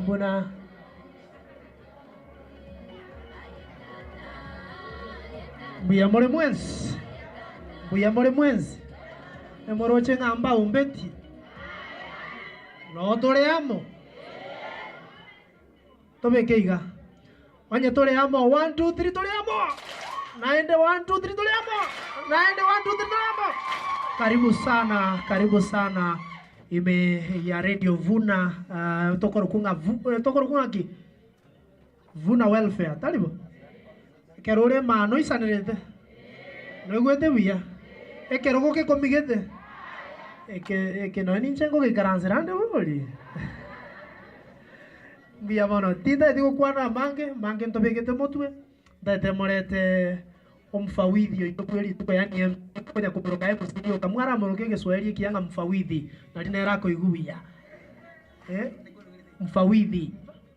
Vuna. Buyamore mwenzi. Buyamore mwenzi. Emoroche ngamba umbeti. No toreamo. Tobekeiga. Wanye toreamo 1 2 3 toreamo. Naende 1 2 3 toreamo. Naende 1 2 3 toreamo. Karibu sana. Ime ya Radio Vuna tokorokunga ki Vuna welfare talibo kerore mano isanirete no gwete biya ekerogo ke komigete eke no ninche ngo ke karanserande boli biya mono tinda digo kwana mange ntobegete motwe date morete omfawidhi itokweli tuko yani koja kuproka hapo sio kamwara moroke Kiswahili kianga mfawidhi na dina rako iguya mfawidhi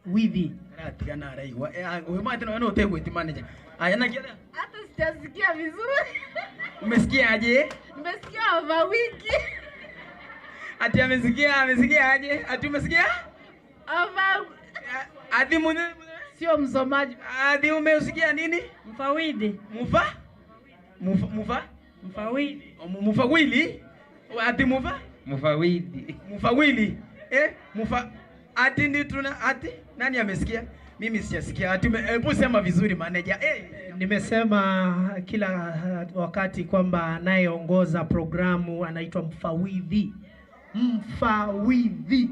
widhi ratigana araigwa wewe mate no utegweti manager aya na kiada hata sijasikia vizuri. Umesikia aje? Nimesikia over wiki. Ati amesikia aje? Ati umesikia? Over ati mune sio msomaji. Ati umesikia nini? Mfawidhi. Mfawidhi. Mfawili? Ati mfawili. Ati ndi tuna ati nani amesikia? Mimi sijasikia. Ati hebu sema vizuri manager. Nimesema kila wakati kwamba anayeongoza programu anaitwa mfawidhi. Mfawidhi.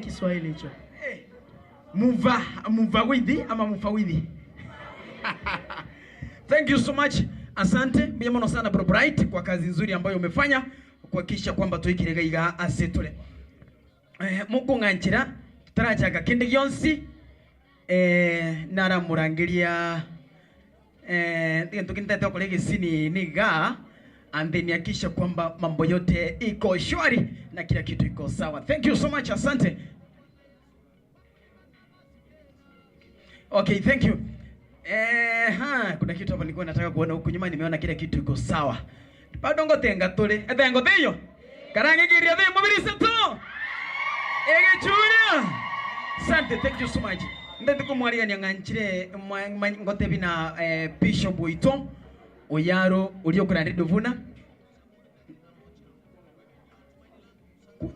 Kiswahili hicho. Mfawidhi ama mfawidhi. Thank you so much. Asante mbiamono sana Bro Bright kwa kazi nzuri ambayo umefanya kuhakikisha kwamba tuikirega iga asetule. Muko nganchira tutarachaga kindi gyonsi nara murangiria tukintete kolege sini niga and then yakisha kwamba mambo yote iko shwari na kila kitu iko sawa. Thank you so much. Asante. Okay, thank you. Kuna kitu hapa nilikuwa nataka kuona huko nyuma, nimeona kila kitu iko sawa. Bado ngotenga tole. Etengo teyo. Karange kiria the mubiri seto. Ege churia. Asante, thank you so much. Ndende kumwaria nyanganchire ngote bina Bishop Oito Oyaro ulio kura Radio Vuna.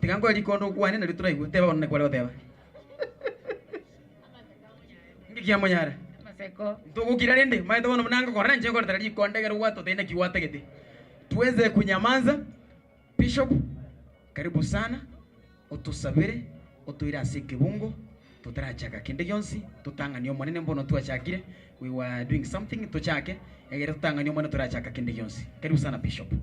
Tigango likondo kuane na litura iguteba onne kwale oteba. Ngikia monyara. Maseko. Tukukira rende, maito wana mnanga kwa ranje kwa taradi kondega ruwato tena kiwata gete. Tuweze kunyamaza. Bishop, karibu sana. Utusabire, utuira sikibungo, tutarachaka kinde gyonsi, tutanga niyo mwanene mbono tuachakire. We were doing something tuchake, egere tutanga niyo mwanene turachaka kinde gyonsi. Karibu sana Bishop.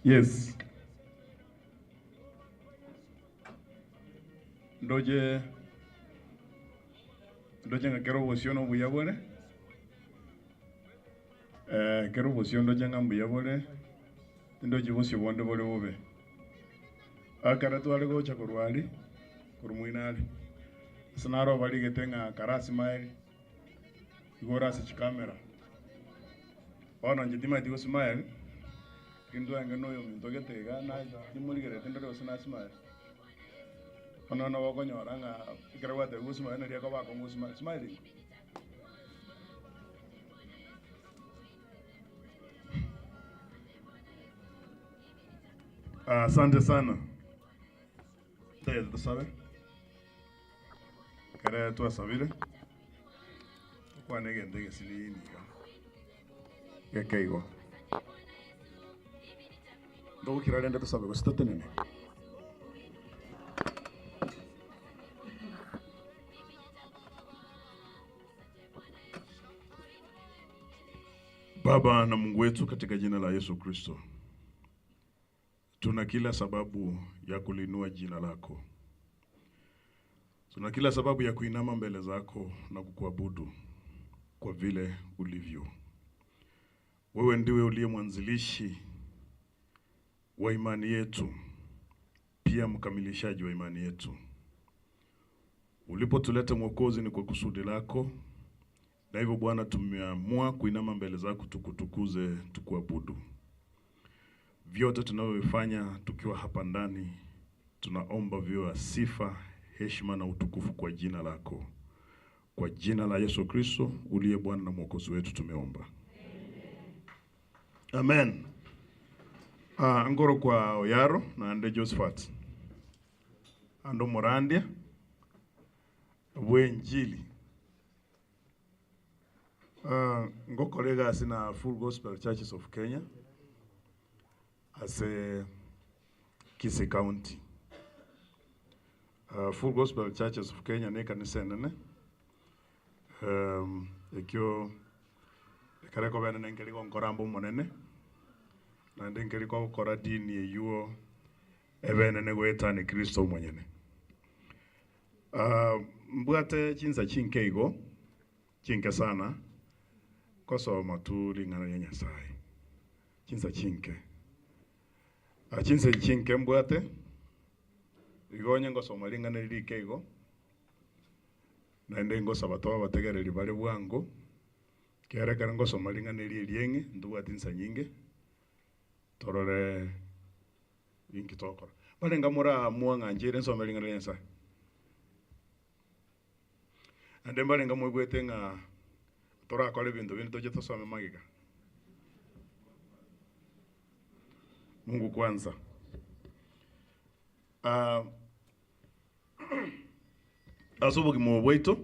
Yes. Ndoje ngakero bosiono buyabone. Kero bosio ndoje ngambuyabone. Ndoje bosio bonde bole bobe. Akara twale gocha kurwali kurumuinali. Sanaro bali getenga karasi maili. Igora sa kamera. Ona njitima digo smile. Kindu anga no yo mintoge tega na dimuli gere tendero sana smile. Ona na wako nyora nga ikarawa de usma na ria ka wako usma smiling. Asante sana. Tayari tusabe. Kare tu asabire. Kwa nege ndege silini ka. Kaigo. Ndo kiralenda tusabe ko sitatenene. Baba na Mungu wetu, katika jina la Yesu Kristo, tuna kila sababu ya kulinua jina lako. Tuna kila sababu ya kuinama mbele zako na kukuabudu kwa vile ulivyo. Wewe ndiwe uliye mwanzilishi wa imani yetu, pia mkamilishaji wa imani yetu. Ulipotuleta Mwokozi ni kwa kusudi lako, na hivyo Bwana tumeamua kuinama mbele zako tukutukuze, tukuabudu. Vyote tunavyofanya tukiwa hapa ndani, tunaomba viwe sifa, heshima na utukufu kwa jina lako. Kwa jina la Yesu Kristo uliye Bwana na Mwokozi wetu tumeomba. Amen. Ngoro kwa Oyaro na ande Josephat. Ando Morandia. Wenjili. Ngokolega sina Full Gospel Churches of Kenya as a Kisii County. Full Gospel Churches of Kenya ne kanisa nene. Ekyo ekareko bene nengeliko nkorambo monene. Na ndengeliko gukora dini eyuo ebene ne gwetane Kristo mwenyene. Mbwate chinza chinkeigo chinke sana kosoma tu lingana ya Nyasaye. Chinza chinke. Chinza chinke mbwate igonye ngosoma lingana likeigo. Na ndengo sabatoa bategereri bale bwango. Kera kara ngosoma lingana lienge nduwati nsa nyinge. Torore inkitokora. Bale ngamura muanga njire nsoma lingana ya Nyasaye. Ande mbale ngamwegwete nga tora kole bintu bintu toje tosome magiga. Mungu kwanza. Asubuhi mweito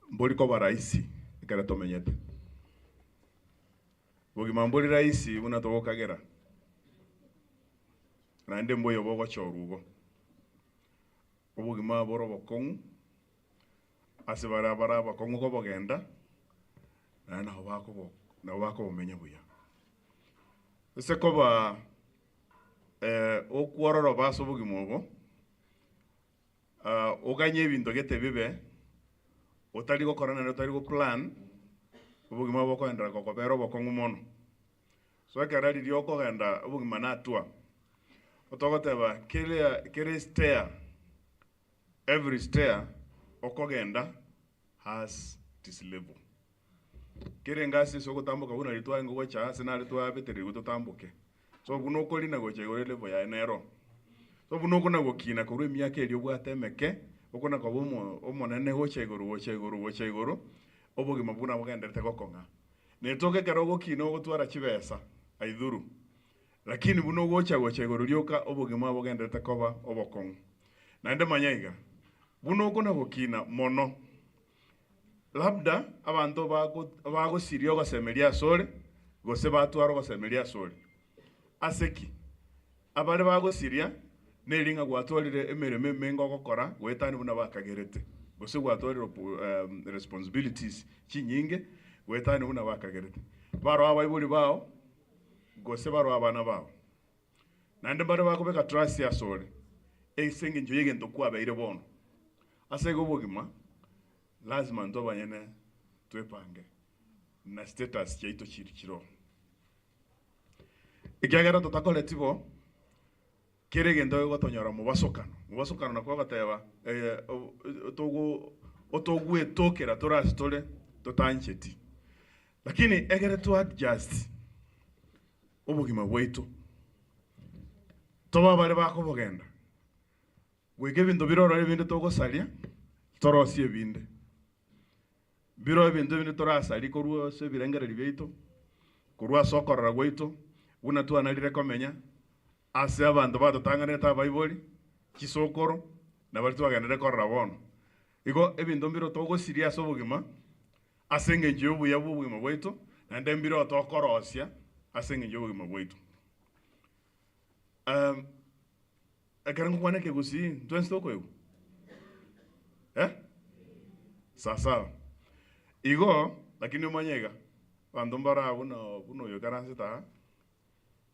mboli kwa baraisi ikara tomenyete. Bogi mamboli raisi unatoka gera. Na ende mboyo bogo chorugo. Bogi maboro bokongu. Asibara bakongu ko bogenda. Na wako bomenya buya. Ese koba okwororo baso bogi mobo. Oganye ebintu gete bibe otali gokorana na otali go plan ubugima boko endra ko bero boko ngumono so ekara lili okogenda ubugima na atua otogoteba kere stair, every stair okogenda has this level. Kere ngasi so gutambuka una litwa ngo cha sina litwa beteri gutambuke so buno koli na goche gore level ya enero. So buno kuna gukina kuru myaka eri obwatemeke okuna ko bomo omonene goche iguru obugima buna bugenderete gokonga ne toke kero gukina ogutwara kibesa aidhuru lakini buno goche iguru lyoka obugima bugenderete koba obokonga na ende manyaiga buno kuna gukina mono labda abantu bago sirio gosemeria sore gose batwaro gosemeria sore aseki abale bago siria nelinga gwatwalire emereme mengo gokora gwetani buna bakagerete gose gwatwalire responsibilities chinyinge gwetani buna bakagerete baro abayibuli bao gose baro abana bao nande baro bakobeka trust ya sole esenge njo yegento kwa baire bono asego bogima lazima ndo banyene twepange na status chaito chirikiro ikiagera totakoletibo kere gendo gotonyora mubasokano nakwa bateba otogwe tokera torasitole totancheti lakini egere to adjust obugima bwaitu toba bale bako bogenda gwege bintu biroro ebinde togosalia torosie ebinde biro ebintu ebinde torasali koruo se birengere biaitu korwa sokorora gwaitu una tu analire komenya ase abantu batotangana Bible kisokoro na bali twagendere korra bono igo ebintu mbiro togo serious obugima asenge njobu ya bugima bwaitu na ndembiro tokorosia asenge njobu bugima bwaitu akarangu kwane ke gusi twensto kwego sasa igo lakini manyega bantu mbara buno yo karansita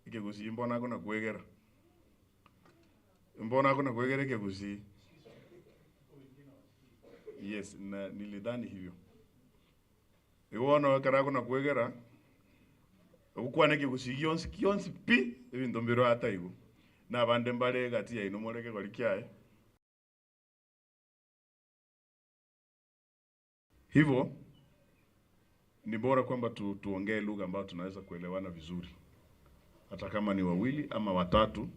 ike gusi mbona kuna kuegera ke gusi yes na nilidhani hivyo iwana kara kuna kuegera Ukwana kigusi kionsi pi ebintu mbiro ata igu na bande mbale gati ya inomoreke goli kyae. Hivyo ni bora kwamba tuongee lugha ambayo tunaweza kuelewana vizuri, hata kama ni wawili ama watatu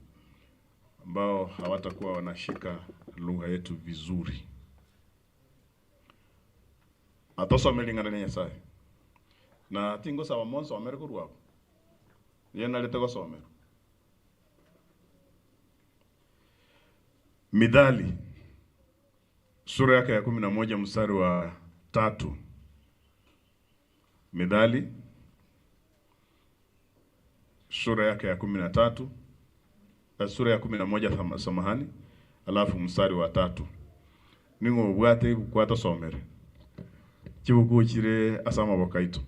ambao hawatakuwa wanashika lugha yetu vizuri. Atosome lingana na Nyasaye na tingo sawa monso wa Amerika ruwa yena lete go some Mithali sura yake ya 11 mstari wa 3. Mithali sura yake ya 13, sura ya 11 samahani, alafu mstari wa 3. Ningo bwate kwata somere chibuku chire asama bakaito.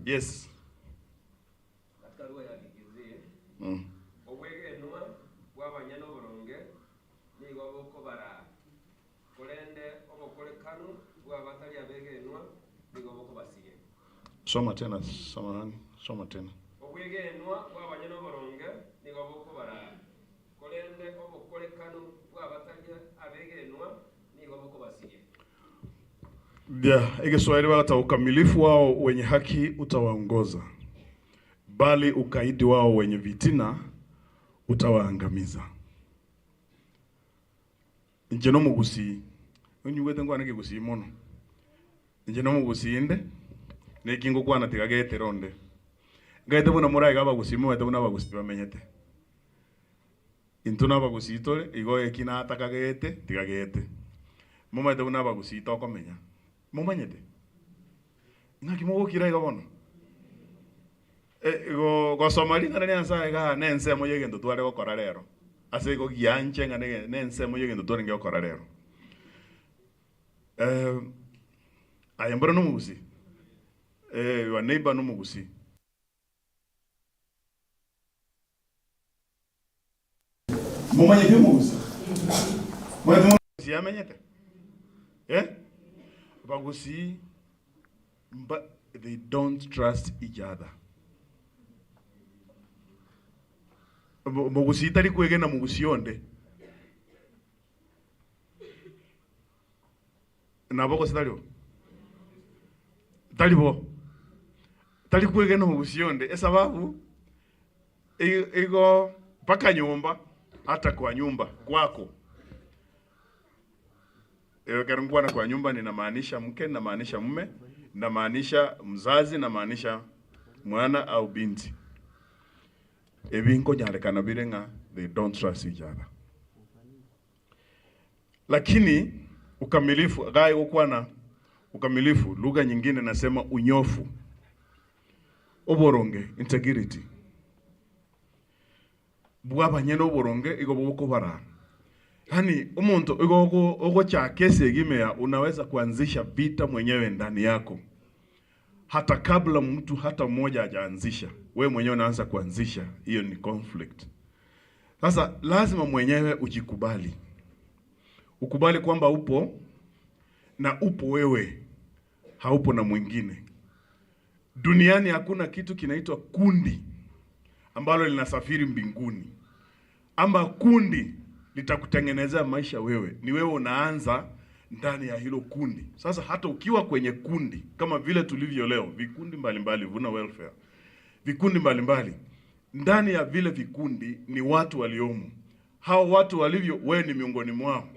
Yes. Katika lugha ya Kigizie, obwege enuma bw'abanyana oboronge nigo bokobara kolende obokolekanu bw'abatali abege enuma nigo bokobasiye. Soma tena samahani, soma tena. Obwege enuma bw'abanyana oboronge nigo bokobara kolende obokolekanu bw'abatali abege enuma nigo bokobasiye. Kiswahili wata ukamilifu wao wenye haki utawaongoza, bali ukaidi wao wenye vitina utawaangamiza. Njeno mugusi unyugete ngwana kigusi mono. Njeno mugusi inde nekingo kwana tigagete ronde. Gaite buna murai gaba gusimo ete buna bagusi bamenyete. Intuna bagusi tole igo ekina atakagete tigagete. Mama ete buna bagusi tokomenya. Momanyete ngaki mo kira igabono go somali ngane nyansa ga nense mo yegendo tware go korarero ase go gianche ngane nense mo yegendo tware ngeo korarero ayembro no mugusi wa neighbor no mugusi momanyete mugusi mo mugusi amenyete Bagusi, but they don't trust each other. Mugusi tari kwege na mugusi onde. Na boko sitalio. Talibo. Tali kwege na mugusi onde. Esababu ego paka nyumba hata kwa nyumba kwako. Karungwana kwa nyumba ninamaanisha mke, ninamaanisha mume, ninamaanisha mzazi, ninamaanisha mwana au binti. Ebinko nyarekana birenga, they don't trust each other. Lakini ukamilifu, gai ukwana ukamilifu, lugha nyingine nasema unyofu. Oboronge, integrity. Bwaba nyeno oboronge, igo boko bara. Hani umuntu ogo cha kesi gimea unaweza kuanzisha vita mwenyewe ndani yako. Hata kabla mtu hata mmoja hajaanzisha, wewe mwenyewe unaanza kuanzisha, hiyo ni conflict. Sasa lazima mwenyewe ujikubali. Ukubali kwamba upo na upo wewe, haupo na mwingine. Duniani hakuna kitu kinaitwa kundi ambalo linasafiri mbinguni. Amba kundi litakutengenezea maisha wewe. Ni wewe unaanza ndani ya hilo kundi. Sasa hata ukiwa kwenye kundi, kama vile tulivyo leo, vikundi mbalimbali, Vuna welfare. Vikundi mbalimbali. Ndani ya vile vikundi ni watu waliomo. Hao watu walivyo, wewe ni miongoni mwao.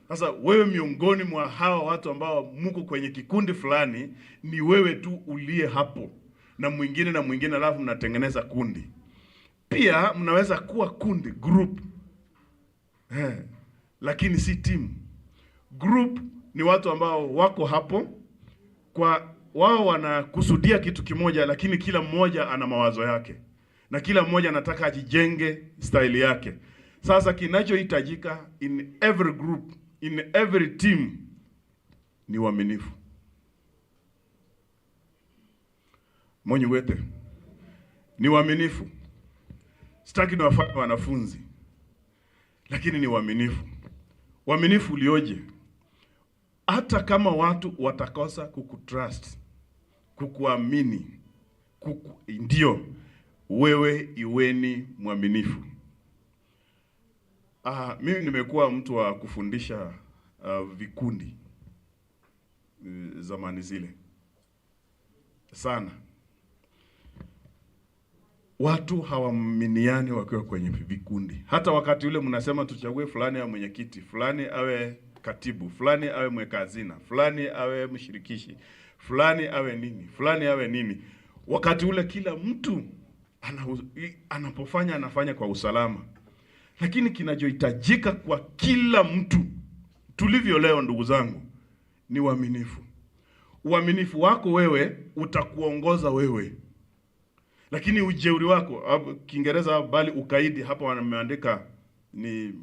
Sasa wewe miongoni mwa hao watu ambao mko kwenye kikundi fulani, ni wewe tu uliye hapo. Na mwingine alafu mnatengeneza kundi. Pia mnaweza kuwa kundi, group. Lakini si team. Group ni watu ambao wako hapo kwa wao wanakusudia kitu kimoja, lakini kila mmoja ana mawazo yake na kila mmoja anataka ajijenge style yake. Sasa kinachohitajika in every group, in every team ni uaminifu. Monyi wete. Ni waaminifu. Sitaki niwafanye wanafunzi. Lakini ni waaminifu. Waaminifu ulioje? Hata kama watu watakosa kukutrust, kukuamini, ndio wewe iweni mwaminifu. Mimi nimekuwa mtu wa kufundisha vikundi zamani zile sana. Watu hawaminiani wakiwa kwenye vikundi. Hata wakati ule mnasema tuchague fulani awe mwenyekiti, fulani awe katibu, fulani awe mweka hazina, fulani awe mshirikishi, fulani awe nini, fulani awe nini. Wakati ule kila mtu anafanya kwa usalama. Lakini kinachohitajika kwa kila mtu tulivyo leo, ndugu zangu, ni uaminifu. Uaminifu wako wewe utakuongoza wewe. Lakini ujeuri wako, Kiingereza bali ukaidi, hapa wameandika ni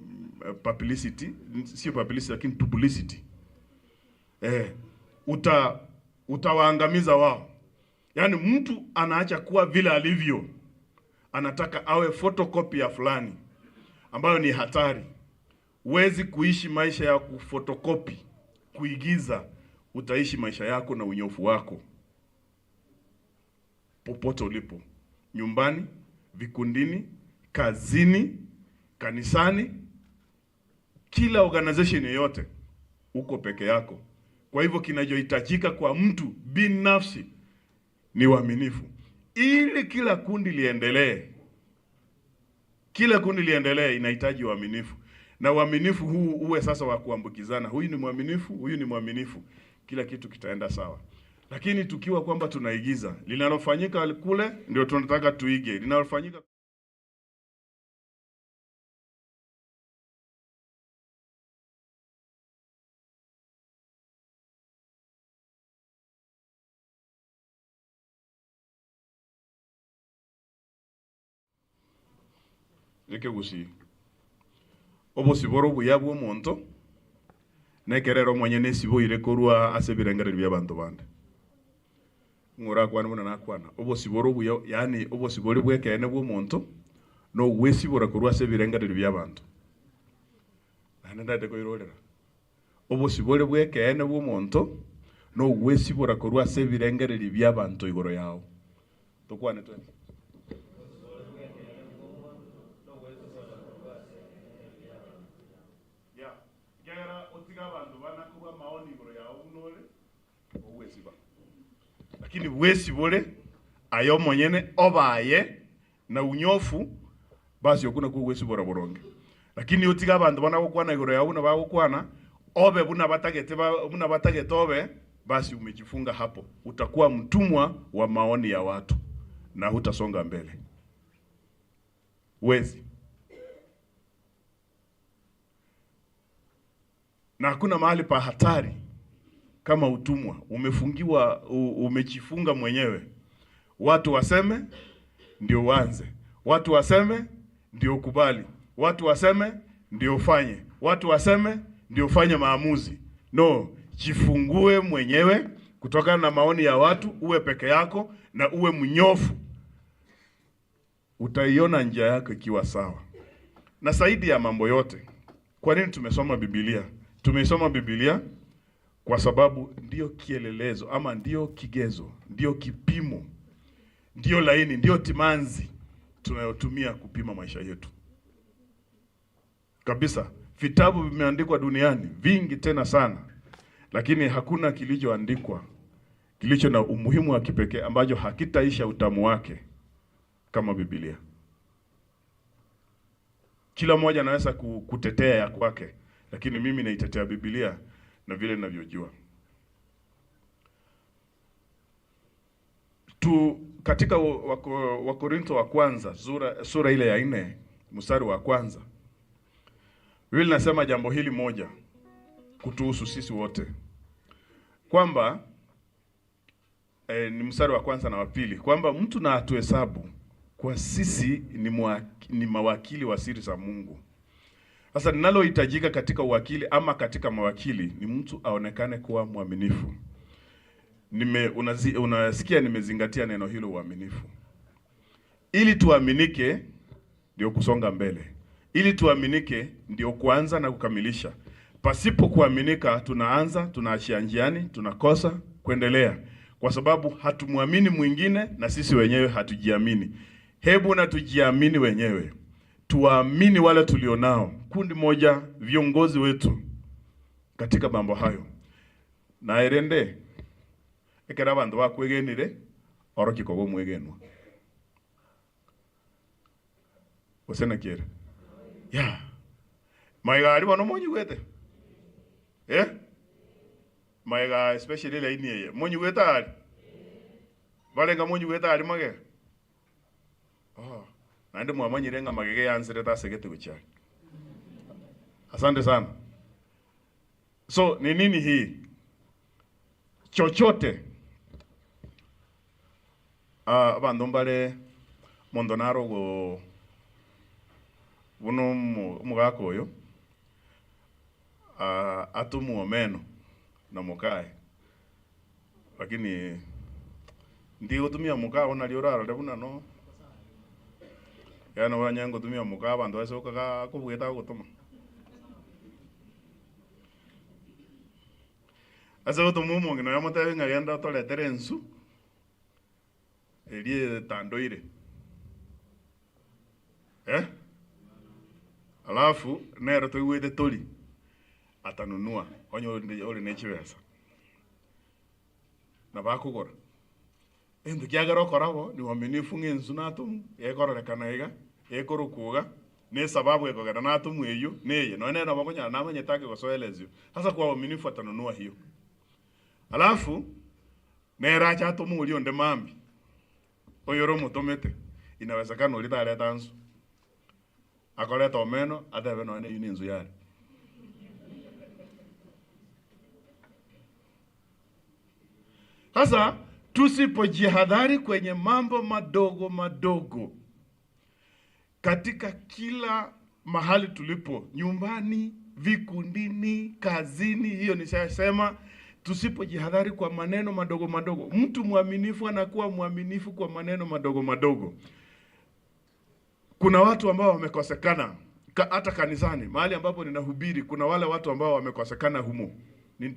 publicity, sio publicity lakini publicity. Utawaangamiza wao. Yaani mtu anaacha kuwa vile alivyo. Anataka awe photocopy ya fulani, ambayo ni hatari. Huwezi kuishi maisha ya kufotokopi, kuigiza. Utaishi maisha yako na unyofu wako popote ulipo. Nyumbani, vikundini, kazini, kanisani, kila organization yoyote uko peke yako. Kwa hivyo kinachohitajika kwa mtu binafsi ni uaminifu. Ili kila kundi liendelee. Kila kundi liendelee inahitaji uaminifu. Na uaminifu huu uwe sasa wa kuambukizana. Huyu ni mwaminifu, huyu ni mwaminifu. Kila kitu kitaenda sawa. Lakini tukiwa kwamba tunaigiza, linalofanyika kule ndio tunataka tuige. Linalofanyika Eke gusi. Obo siboro buyabwo omonto. Nekerero mwenye nesibo ile korwa asebirengere by'abantu bande. Ngora kwana muna nakwana. Obo siboro buyo, yani obo siboro bwekene bw'omonto no wesibora korwa asebirengere by'abantu. Ananda de koirolera. Obo siboro bwekene bw'omonto no wesibora korwa asebirengere by'abantu igoro yao. Tokwane twa. Lakini wesi bole ayo monyene obaye na unyofu basi okuna ku wesi bora boronge. Lakini utiga abantu bana gukwana igoro yawe na bagukwana obe buna batagete obe, basi umejifunga hapo. Utakuwa mtumwa wa maoni ya watu na hutasonga mbele. Wezi. Na hakuna mahali pa hatari kama utumwa. Umefungiwa, umejifunga mwenyewe. Watu waseme ndio uanze. Watu waseme ndio ukubali. Watu waseme ndio ufanye. Watu waseme ndio ufanye maamuzi. No, jifungue mwenyewe kutokana na maoni ya watu, uwe peke yako na uwe mnyofu. Utaiona njia yako ikiwa sawa. Na zaidi ya mambo yote, kwa nini tumesoma Biblia? Tumesoma Biblia kwa sababu ndio kielelezo ama ndio kigezo, ndio kipimo, ndio laini, ndio timanzi tunayotumia kupima maisha yetu. Kabisa, vitabu vimeandikwa duniani vingi tena sana, lakini hakuna kilichoandikwa kilicho na umuhimu wa kipekee ambacho hakitaisha utamu wake kama Biblia. Kila mmoja anaweza kutetea ya kwake, lakini mimi naitetea Biblia na vile ninavyojua. Katika Wakorintho wa kwanza sura ile ya 4 mstari wa kwanza, Biblia inasema jambo hili moja kutuhusu sisi wote, kwamba ni mstari wa kwanza na wa pili, kwamba mtu na atuhesabu kwa sisi ni mawakili wa siri za Mungu. Sasa ninalohitajika katika uwakili ama katika mawakili ni mtu aonekane kuwa mwaminifu. unasikia nimezingatia neno hilo uaminifu. Ili tuaminike ndio kusonga mbele. Ili tuaminike ndio kuanza na kukamilisha. Pasipo kuaminika tunaanza, tunaachia njiani, tunakosa kuendelea. Kwa sababu hatumwamini mwingine na sisi wenyewe hatujiamini. Hebu na tujiamini wenyewe. Tuwaamini wale tulionao. Kundi moja, viongozi wetu katika mambo hayo. Na erende ekera bantu bakwegenire oroki kogo mwegenwa. Osena kiere. Ya. Maigari bono monyugwete. Maiga especially la ini monyugwete ari. Balenga monyugwete ari mage. Naende mwamanyirenga magege yansire tasegete gucha. Asante sana. So ni nini hii? Chochote bandu mbale mondonaro go buno mugako oyo atumu omeno na mukae, lakini ndi gutumia mukaa ona liorara lebuna no yana wanyango tumia mukaa bandu asoka kubweta gutuma asa utumumo ngino yamote ngagenda toletere nsu elie tandoire alafu nero tuigwete toli atanunua onyo ole nechwesa na bakugora endo kiagero korabo ni waminifu ngensu natum ekorrekana iga ekorukuga ne sababu ekogera natum eyo neye no nena bakonya na manyetake gosoelezio sasa kwa waminifu atanunua hiyo. Alafu nera cha tomu ulio ndemambi oyoro mutomete inawezekana ulitale tanzu akoleta omeno atebe no ene yuninzu yale. Sasa tusipojihadhari kwenye mambo madogo madogo katika kila mahali tulipo, nyumbani, vikundini, kazini, hiyo nishasema. Tusipojihadhari kwa maneno madogo madogo, mtu mwaminifu anakuwa mwaminifu kwa maneno madogo madogo. Kuna watu ambao wamekosekana hata kanisani, mahali ambapo ninahubiri, kuna wale watu ambao wamekosekana humo.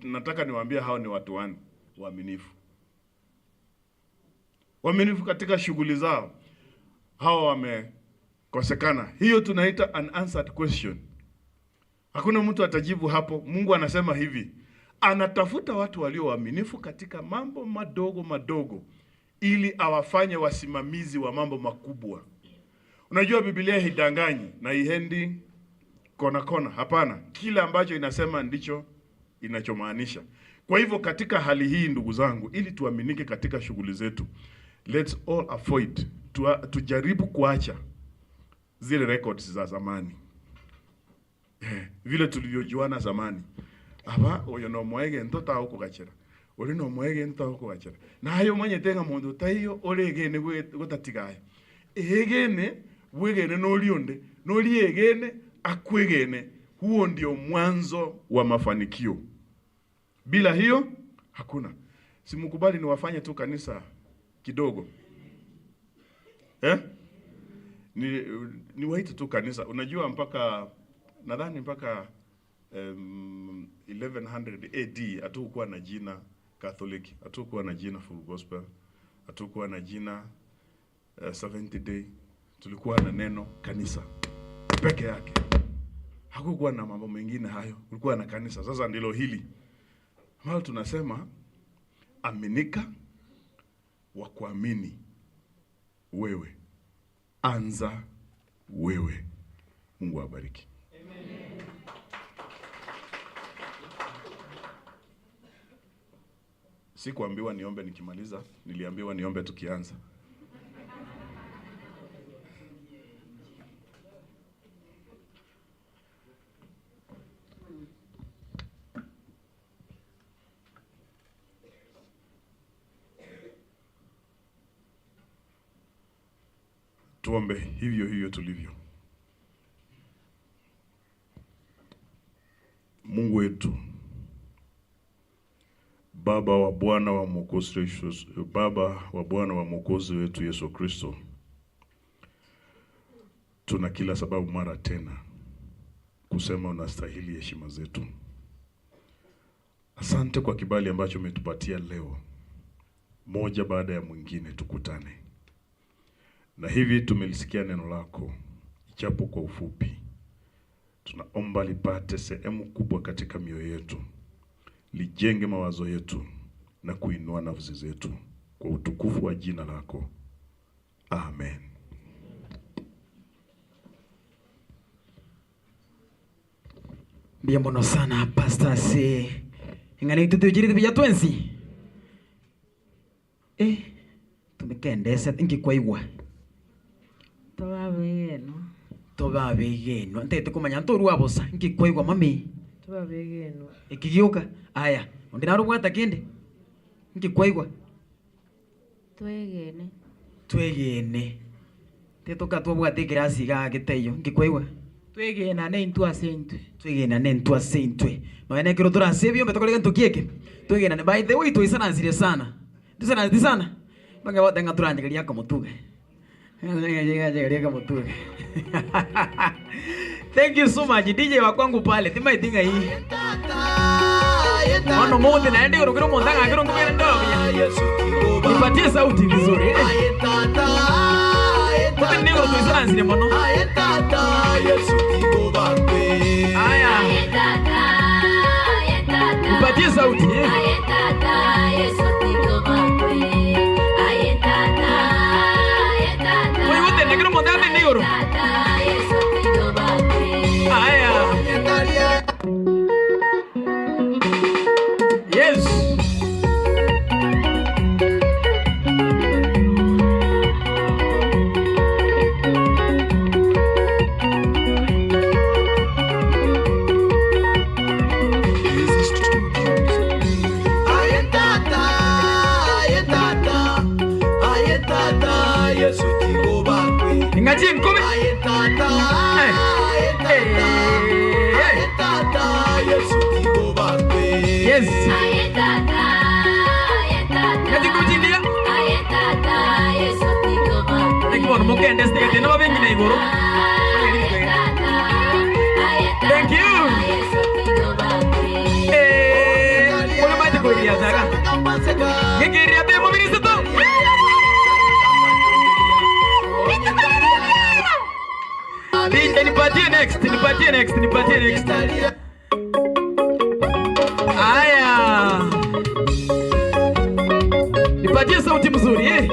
Nataka niwaambie hao ni watu wani waaminifu. Waaminifu katika shughuli zao. Hao wamekosekana. Hiyo tunaita unanswered question. Hakuna mtu atajibu hapo. Mungu anasema hivi, anatafuta watu walio waaminifu katika mambo madogo madogo ili awafanye wasimamizi wa mambo makubwa. Unajua Biblia hidanganyi na ihendi kona kona. Hapana, kila ambacho inasema ndicho inachomaanisha. Kwa hivyo katika hali hii ndugu zangu, ili tuaminike katika shughuli zetu, let's all avoid tujaribu kuacha zile records za zamani. Vile tulivyojuana zamani. Aba oyo no mwege ntota huko gachera. Uri no mwege ntota huko gachera. Na hayo manye tenga mundu tayo oregene gutatigaye. Egene wegene no lionde, no liegene akwegene. Huo ndio mwanzo wa mafanikio. Bila hiyo hakuna. Simukubali niwafanye tu kanisa kidogo. Ni waite tu kanisa. Unajua mpaka nadhani mpaka 1100 AD hatukuwa na jina Catholic, hatukuwa na jina Full Gospel, hatukuwa na jina 70 Day. Tulikuwa na neno kanisa peke yake. Hakukuwa na mambo mengine hayo. Kulikuwa na kanisa. Sasa ndilo hili. Mara tunasema aminika wa kuamini wewe. Anza wewe. Mungu awabariki. Amen. Sikuambiwa niombe nikimaliza, niliambiwa niombe tukianza. Tuombe hivyo tulivyo. Mungu wetu, Baba wa Bwana wa Mwokozi wetu Yesu Kristo, tuna kila sababu mara tena kusema unastahili heshima zetu. Asante kwa kibali ambacho umetupatia leo, moja baada ya mwingine tukutane. Na hivi tumelisikia neno lako, ichapo kwa ufupi. Tunaomba lipate sehemu kubwa katika mioyo yetu, lijenge mawazo yetu na kuinua nafsi zetu kwa utukufu wa jina lako. Amen. Bien bono sana pastor se. Ingani tutujiri tibya twensi. Tumekendesa ingikwaigwa. Tobabegeno. Ntete kumanya ntoru abosa ingikwaigwa mami. Tobabegeno. Ikigioka. Aya, ondinaro bwata kinde. Ingikwaigwa. Twegene. Tetoka twabwate kirasi ga giteyo ingikwaigwa. Twegena ne intua sentwe. Twegena ne ntua sentwe. Maana kiro tura sebyo metokoleka ntukieke. Twegena ne by the way tuisana nzire sana. Tusana sana. Banga wote ngaturanje kali yako mutuge. Thank you so much DJ wa kwangu pale. Tima itinga hii. Ono mote na ende kiro mondanga kiro ngumira ndogo. Nipatie sauti vizuri. Wote ndio tuisana nzire mono. Aya. Nipatie sauti. Negro mondate negro. Aya. Yes. Ngaji ngome. Yes. Ngaji kujindia. Ngibono mukende stigate no bengine igoro. Thank you. Kwa maji kuiria zaga. Ngikiria demo biriseto. Nipatie next. Aya. Nipatie sauti mzuri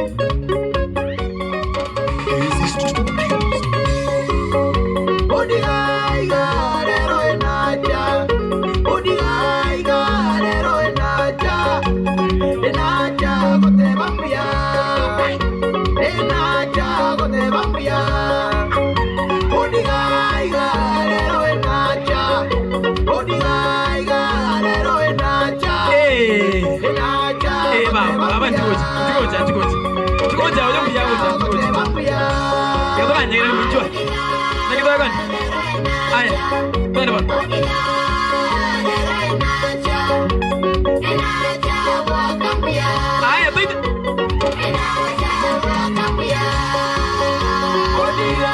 Tukoja oyo kuyagoja. Yabona nyere mujwa. Nakitoka gani? Aya. Bana bana. Aya, bidi.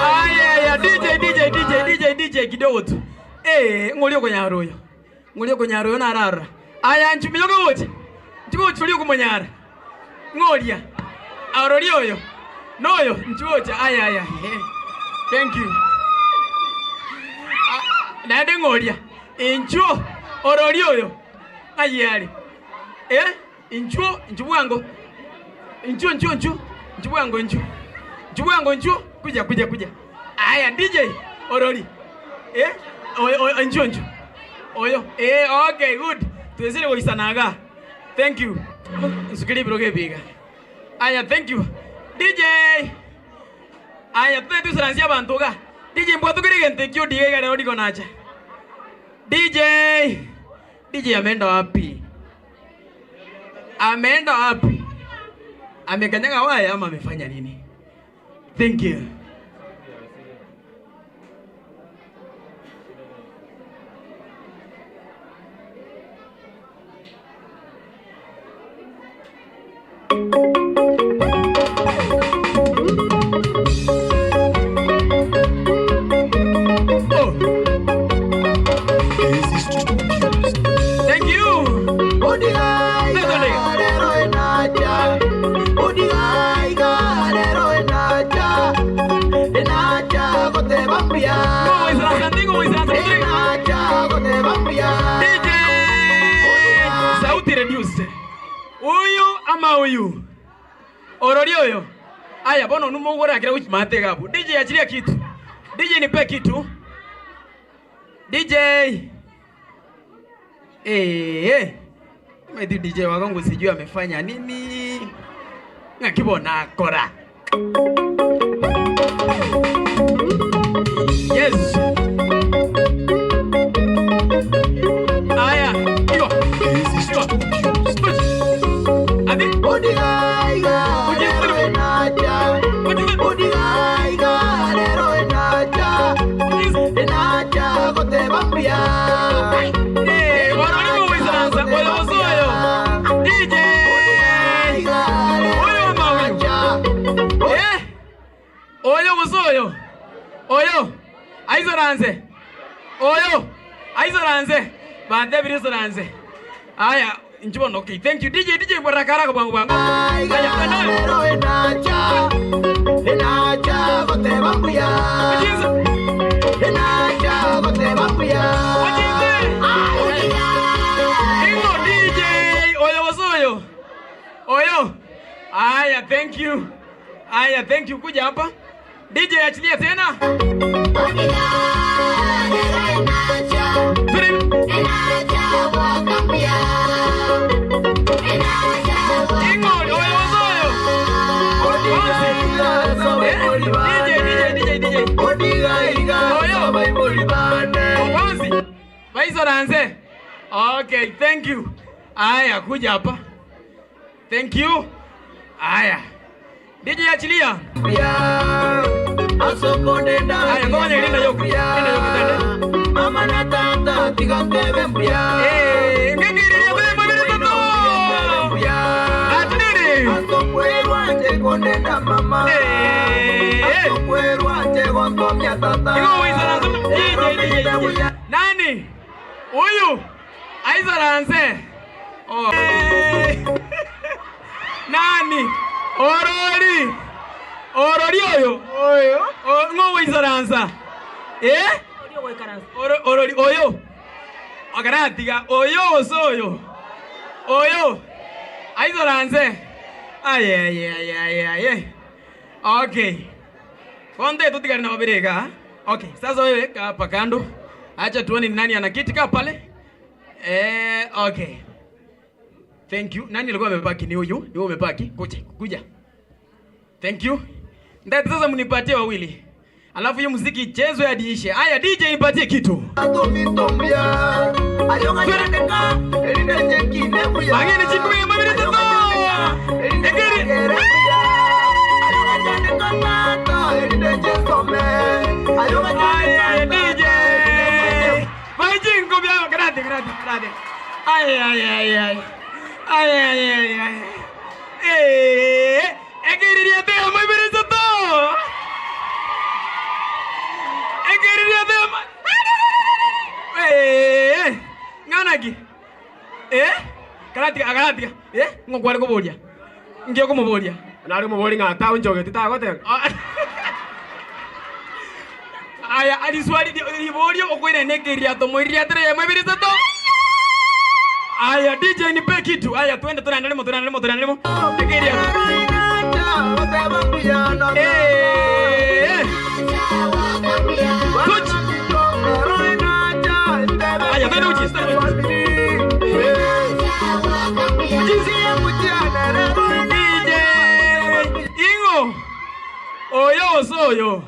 Aya, DJ kidogo tu. Ngolio konyaroyo narara. Aya, nchumiyoga wote. Ndiko chulio kumonyara. Ngolia. Arori oyo. Noyo, nchuocha. Aya. Thank you. Naende ngolia. Inchuo. Orori oyo. Ayari. Inchuango. Inchuango. Kuja. Aya, DJ. Orori. Inchuango. Oyo. Okay, good. Tuwezile kuisanaga. Thank you. Sukili broke biga. Aya, thank you. DJ. Aya, tu saransia bantuga. DJ mbwatu kile gente kio diga gare odi konacha. DJ ameenda wapi? Amekanyaga waya ama amefanya nini? Thank you. DJ sauti reduce. Huyu ama huyu? Orori huyo. Aya bono numugora akira uchimate gabu. DJ achilia kitu. DJ nipe kitu. DJ. Mimi DJ wangu sijui amefanya nini. Ngakibona kora. Yes. Aya, igo. Adi. Odigaiga, lero enacha. Odigaiga, lero enacha. Enacha kote bambia. Waroni muisanza, oyo osoyo. DJ. Oyo mawacha. Oyo osoyo. Oyo. Aizoranze. Oyo. Aizoranze. Bande birizoranze. Aya, njubono okay. Thank you DJ barakara ko bangu bangu. Aya kana. Enacha kote bambuya. Enacha kote bambuya. Ingo DJ. Oyo wasoyo. Oyo. Aya, thank you. Aya, thank you kuja hapa. DJ achilia tena. Vaizoranze. Okay, thank you. Aya, kuja hapa. Thank you. Aya. DJ achilia. Aya, ngoja nenda yoku. Nenda yoku tende. Mama na tata tigantebe mbia. Ngekiri bembo birito. Atini. Asokweru ante konenda mama. Asokweru ante kondomia tata. Igo Vaizoranze. Nani? Huyu. Aizoranze. Oh. Nani? Orori. Orori oyo. Oyo. Ngo Vaizoranza. Orori oyo. Agaratiga oyo soyo. Oyo. Aizoranze. Ay. Okay. Konde tutigari na babirega. Okay, sasa wewe kaa hapa kando. Acha tuone ni nani ana kiti kaa pale. Okay. Thank you. Nani alikuwa amebaki ni huyu? Ni wewe umebaki. Kuja. Thank you. Ndio sasa mnipatie wawili. Alafu hiyo muziki ichezwe hadi ishe. Haya DJ nipatie kitu. Bangeni chiku ya mabiri tata. Egeri. Ay, DJ. Vai jingo bia, grazie. Ay. Egeri dia te mabiri tata. Egeri dia te. Nganagi. Karatika. Ngogwale kubolia. Ngiye kumubolia. Nari muboli ngata unjoge titagote. Aya, aliswali libolia okwene negeria to moiria tere mabiri tata. Aya, DJ nipe kitu. Aya, twende tunaendelemo. Negeria. Coach. Aya, twende uchi. DJ Ingo. Oyo soyo.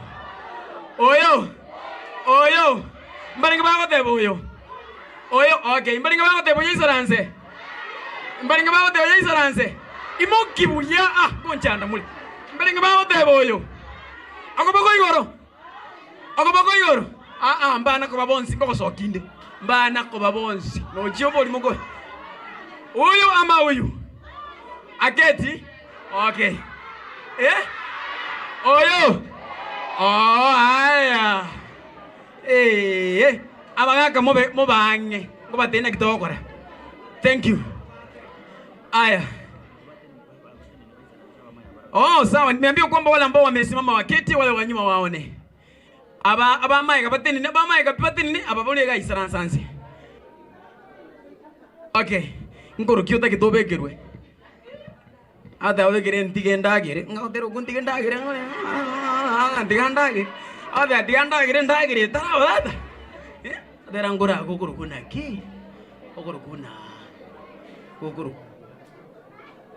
Oyo. Mbaringa bango tebo oyo. Okay, mbaringa bango tebo yisaranse. Imoki bulia konchanda muli. Mbaringa bango tebo oyo. Akobako igoro. Mbana ko babonsi ngoko sokinde. Mbana ko babonsi. No jiobo limogo. Oyo ama oyo. Aketi. Okay. Oyo. Oh, aya. Abangaka mo bange. Ngo batena kitokora. Thank you. Aya. Oh, sawa. Nimeambiwa kwamba wale ambao wamesimama waketi, wale wanyuma waone. aba mai kapatini ne ba mai kapatini ne aba bole ga isaran sansi. Okay. Ngoro kyota kitobe kerwe. Ada obe kere ntigenda gere. Ngotero kuntigenda gere. Ntigenda gere. Ada ntigenda gere ndagere tarawada. Ada rangora kokoro kuna ki. Kokoro kuna. Kokoro.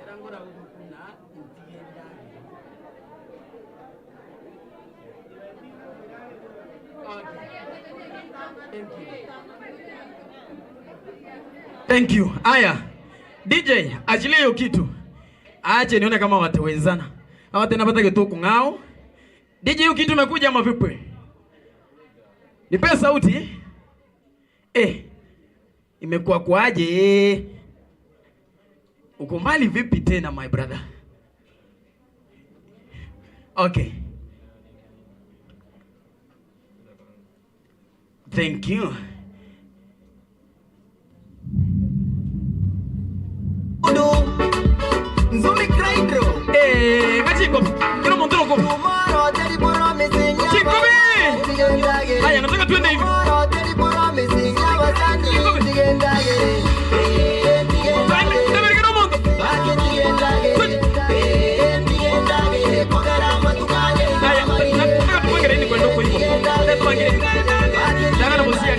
Rangora kokoro kuna ntigenda. Thank you. Aya. DJ, achilie hiyo kitu. Ache nione kama watawezana. Hawa tena pata kitu ngao. DJ, hiyo kitu imekuja ama vipi? Nipe sauti. Imekuwa kwaje? Uko mbali vipi tena my brother? Okay. Thank you. Nzumi Kraidro. Kachiko. Kino montoro ko. Tomorrow teri promising. Chikobi. Haya, nataka tuende hivi. Tomorrow teri promising. Yabasani. Tigendage. Tembele kino monto. Baki tigendage. Tigendage. Pogara matukane. Haya, nataka tuongere ni kwenda huko hivyo. Nataka tuongere. Nataka na bosia.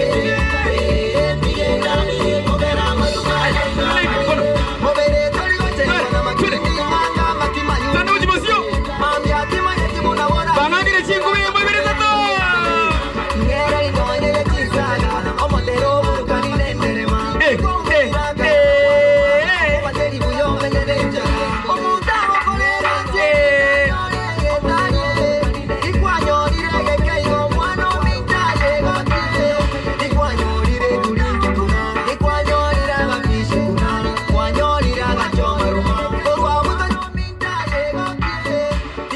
Tigendage. Pogara matukane. Mobere tori goche na makini manga makimayu. Tanda ujibosio. Mami atima yeti munawara. Bangagire chingumi mobere tato. Ngera inoine chisaga. Omotero burukani nenderema. Materi buyo menereja. Omutamo kolera je. Ikwanyo direge keigo mwana mintaje gotile. Ikwanyo dire duringi kuna. Ikwanyo diraga fishi kuna. Ikwanyo diraga choma ruma. Korwa muto mintaje gotile.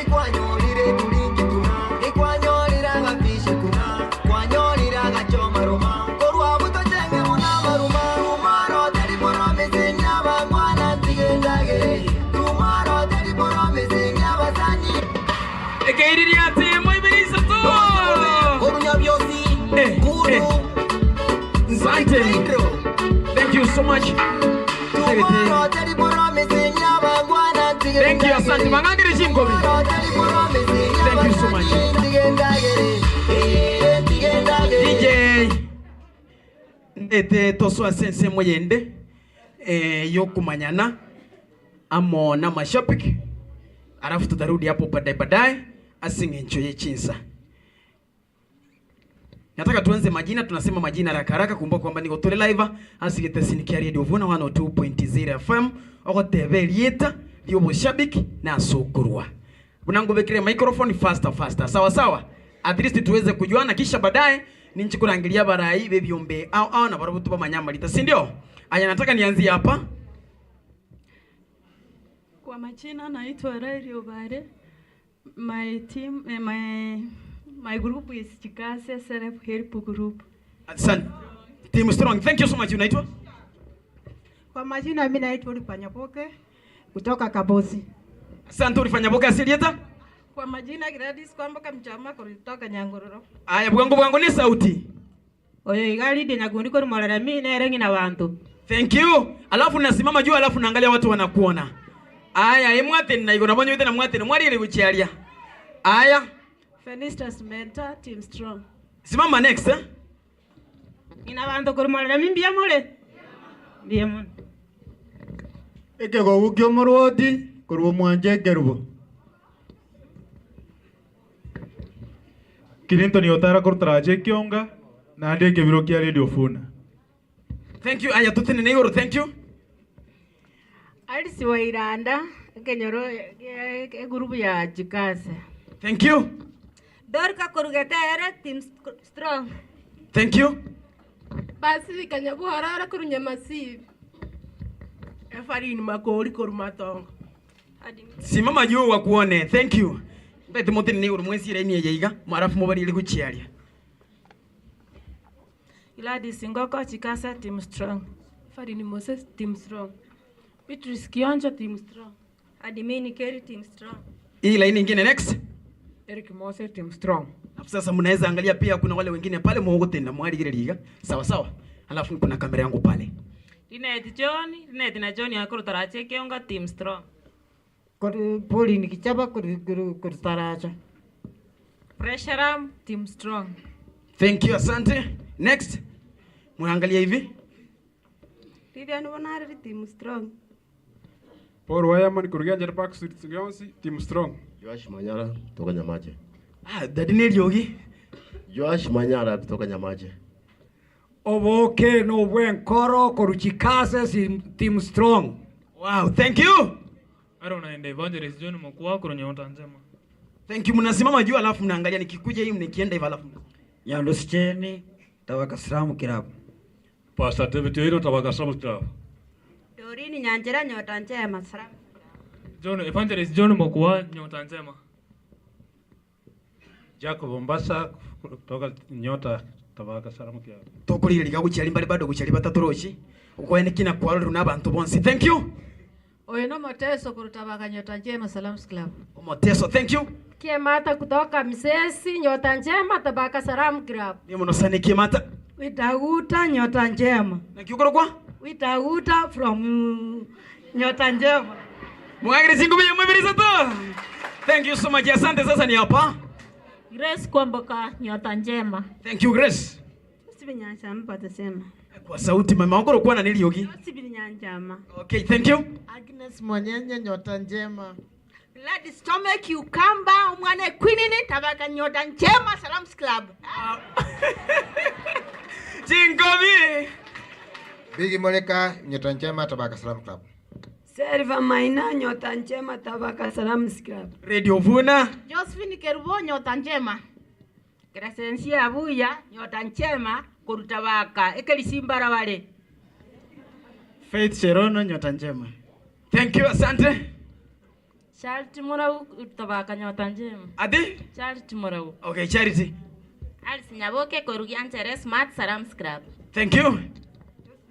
Ikwanyo dire duringi kuna. Ikwanyo diraga fishi kuna. Ikwanyo diraga choma ruma. Korwa muto chenge muna maruma. Tumaro teri promising yaba mwana tigendage. Tumaro teri promising yaba sani. Ekeiriri ate mobere tato. Korunya byosi. Kuru. Asante. Thank you so much. Tumaro teri promising yaba mwana tigendage. Thank you, asante. Bangagire chingumi. Thank you so much. DJ ndete toswa sense moyende yo kumanyana amo na mashabiki, alafu tutarudi hapo baadaye asingencho yechinsa. Nataka tuanze majina, tunasema majina haraka haraka. Kumbuka kwamba niko tole live asigete sinikia Radio Vuna 102.0 FM oko TV lieta lyo mushabiki na sokurwa. Bunangu bekire microphone faster. Sawa sawa. At least tuweze kujuana, kisha baadaye ninchi kurangilia barai bebyombe au na barabutu bamanyama lita, si ndio? Aya, nataka nianzie hapa. Kwa majina naitwa Rairi Obare. My team, my group is Chikase Self Help Group. Asante. Team strong. Thank you so much. Unaitwa? Kwa majina mimi naitwa Ulifanyapoke kutoka Kabosi. Asante. Ulifanyapoke asilieta? Kwa majina Gladys Kwamboka Mchama kutoka Nyangororo. Aya, bwangu ni sauti. Oyo igali de nagundi ko mulala mimi na erengi na bantu. Thank you. Alafu nasimama juu, alafu naangalia watu wanakuona. Aya, emwate na iko nabonyo tena mwate na mwali ile kuchialia. Aya. Fenistas Mentor Team Strong. Simama next eh? Ina bantu ko mulala mimi bia mole. Bia mon. Eke go ugyo morodi kurwo mwanje gerubo. Kirinto ni otara kurtraje kionga na ande kebiro kia Radio Vuna. Thank you. Aya, tutene negoro, thank you. Alisi wa Iranda kenyoro group ya Chikase. Thank you. Dorka Kurugetere Team Strong. Thank you. Basi kanyabu harara kurunya masive. Efarini makori korumatongo. Simama juu wakuone. Thank you. Bete motene negoro mwezi ile ni yeiga marafu mobali ile kuchialia. Gladys Ngoko Chikase Team Strong. Farini Moses Team Strong. Beatrice Kionjo Team Strong. Adimini Kerry Team Strong. Hii line nyingine next. Eric Mose Team Strong. Sasa mnaweza angalia pia kuna wale wengine pale muogotenda mwali gile liga. Sawa sawa. Alafu kuna kamera yangu pale. Linet na John yakuru tarache kionga Team Strong. Kuri poli nikichapa kuri taracha. Pressure Team Strong. Thank you, asante. Next. Muangalia hivi. Vivian Wanari Team Strong. Paul Wayaman Kurganja Park Team Strong. Joash Manyara kutoka Nyamache. Dadine Lyogi. Joash Manyara kutoka Nyamache. Oboke no Wenkoro Koruchikase Team Strong. Wow, thank you. Naenda Evangelist John Mokwa Nyota Njema. Thank you. Mnasimama juu alafu mnaangalia nikikuja hii mnikienda hivi alafu. Nyando Sicheni Tabaka Salamu Club. Pastor David Yoiro Tabaka Salamu Club. Dorini Nyanjera Nyota Njema Salamu. John Evangelist John Mokwa Nyota Njema. Jacob Mombasa kutoka Nyota Tabaka Salamu Club. Tokulira liga kuchali mbali bado kuchali batatoroshi. Uko kina kwa runa abantu bonse. Thank you. Oyeno Moteso kurutabaka Nyota Njema Salams Club. Moteso, thank you. Kiemata kutoka Msesi Nyota Njema Tabaka Salam Club. Ni mnosani Kiemata. Witaguta Nyota Njema. Na kiukoro kwa? Witaguta from Nyota Njema. Mwagiri singubi ya mwebiriza to. Thank you so much. Asante sasa ni hapa. Grace Kwamboka Nyota Njema. Thank you Grace. Sibinyanja mpata sema. Kwa sauti mama wako kwa na Niliogi. Sibinyanja. Okay, thank you. Agnes Mwanyenye Nyota Njema. Gladys Tome Cucumber umwane Queenini Tabaka Nyota Njema Salams Club. Jingobi. Bigi Monica Nyota Njema Tabaka Salam Club. Serva Maina Nyota Njema Tabaka Salams Club. Radio Vuna. Josephine Kerubo Nyota Njema. Crescencia Abuya Nyota Njema kurutabaka ekeli simbara wale. Faith Cherono Nyota Njema. Thank you, asante. Charity Morau Tabaka Nyota Njema. Adi? Charity Morau. Okay, Charity. Alice Nyaboke Korugiantere Smart Salams Club. Thank you.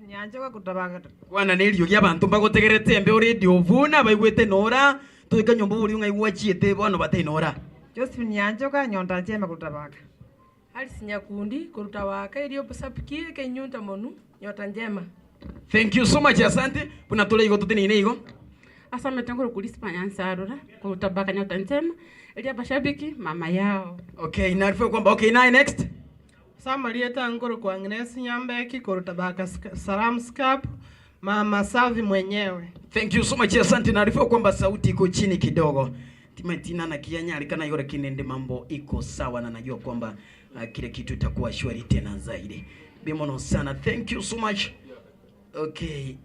Nyanjoka kutabaka. Wana Niliogi abantu bagotegerete embe Radio Vuna baigwete nora tuika nyombo uri ngaiwachiete bano bate nora. Josephine Nyanjoka Nyota Njema kutabaka. Alice Nyakundi kurutabaka iliyo pasapikie kenyunta monu Nyota Njema. Thank you so much, asante. Puna tole igo tutini ine igo. Asa metangoro kulispa nyansarura kurutabaka Nyota Njema iliyo pashabiki mama yao. Okay, narifwe kwamba okay, now next. Samarieta ngoro kwa Agnes Nyambeki kurutabaka Salams Club. Mama Savi mwenyewe. Thank you so much, asante. Narifwe kwamba sauti iko chini kidogo. Timatina na kianyari kana yora kinende mambo iko sawa na najua kwamba kile kitu itakuwa shwari tena zaidi. Bimono sana. Thank you so much. Okay,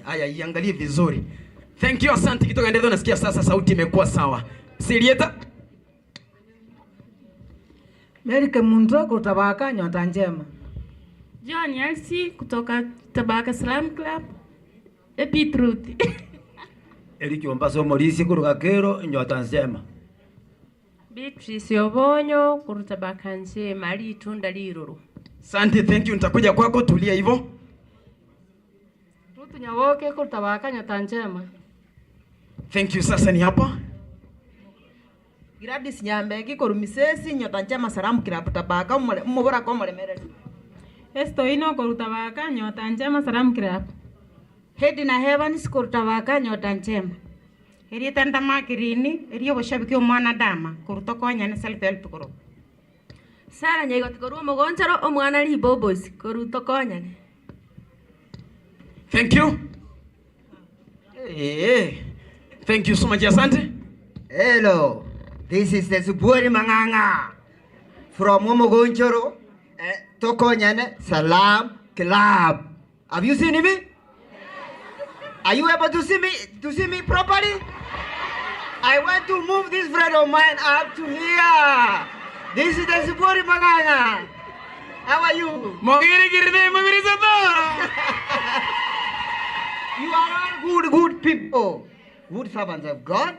haya iangalie vizuri. Thank you, asante. Kitoka ndio nasikia sasa sauti imekuwa sawa. Silieta. Merike Mundo kutabaka Nyota Njema. John Elsie kutoka Tabaka Salam Club. Beetroot. Eric Mombasa Morisi Kurugakero Nyota Njema. Beatrice Obonyo kurutabaka Njema litunda liruru. Asante, thank you. Nitakuja kwako, tulia hivyo. Rutu Nyawoke kutabaka Nyota Njema. Thank you, sasa ni hapa. Gladys Nyambeki Korumisesi Nyota Njema Salam Club Tabaka mubora kwa mlemereri. Estoino kurutabaka Nyota Njema Salam Club. Hedi na Heavens kurutabaka Nyota Njema. Erieta ndamakirini eriyo bashabiki omwana dama kurutokonya ne self help group. Sara nyego tikoruo mugonjero omwana libobos kurutokonya ne. Thank you. Thank you so much, asante. Hello, this is the Suburi Manganga from Momogonchoro, Tokonyane Salam Club. Have you seen me? Are you able to see me properly? I want to move this friend of mine up to here. This is the Suburi Manganga. How are you? You are all good people, good servants of God.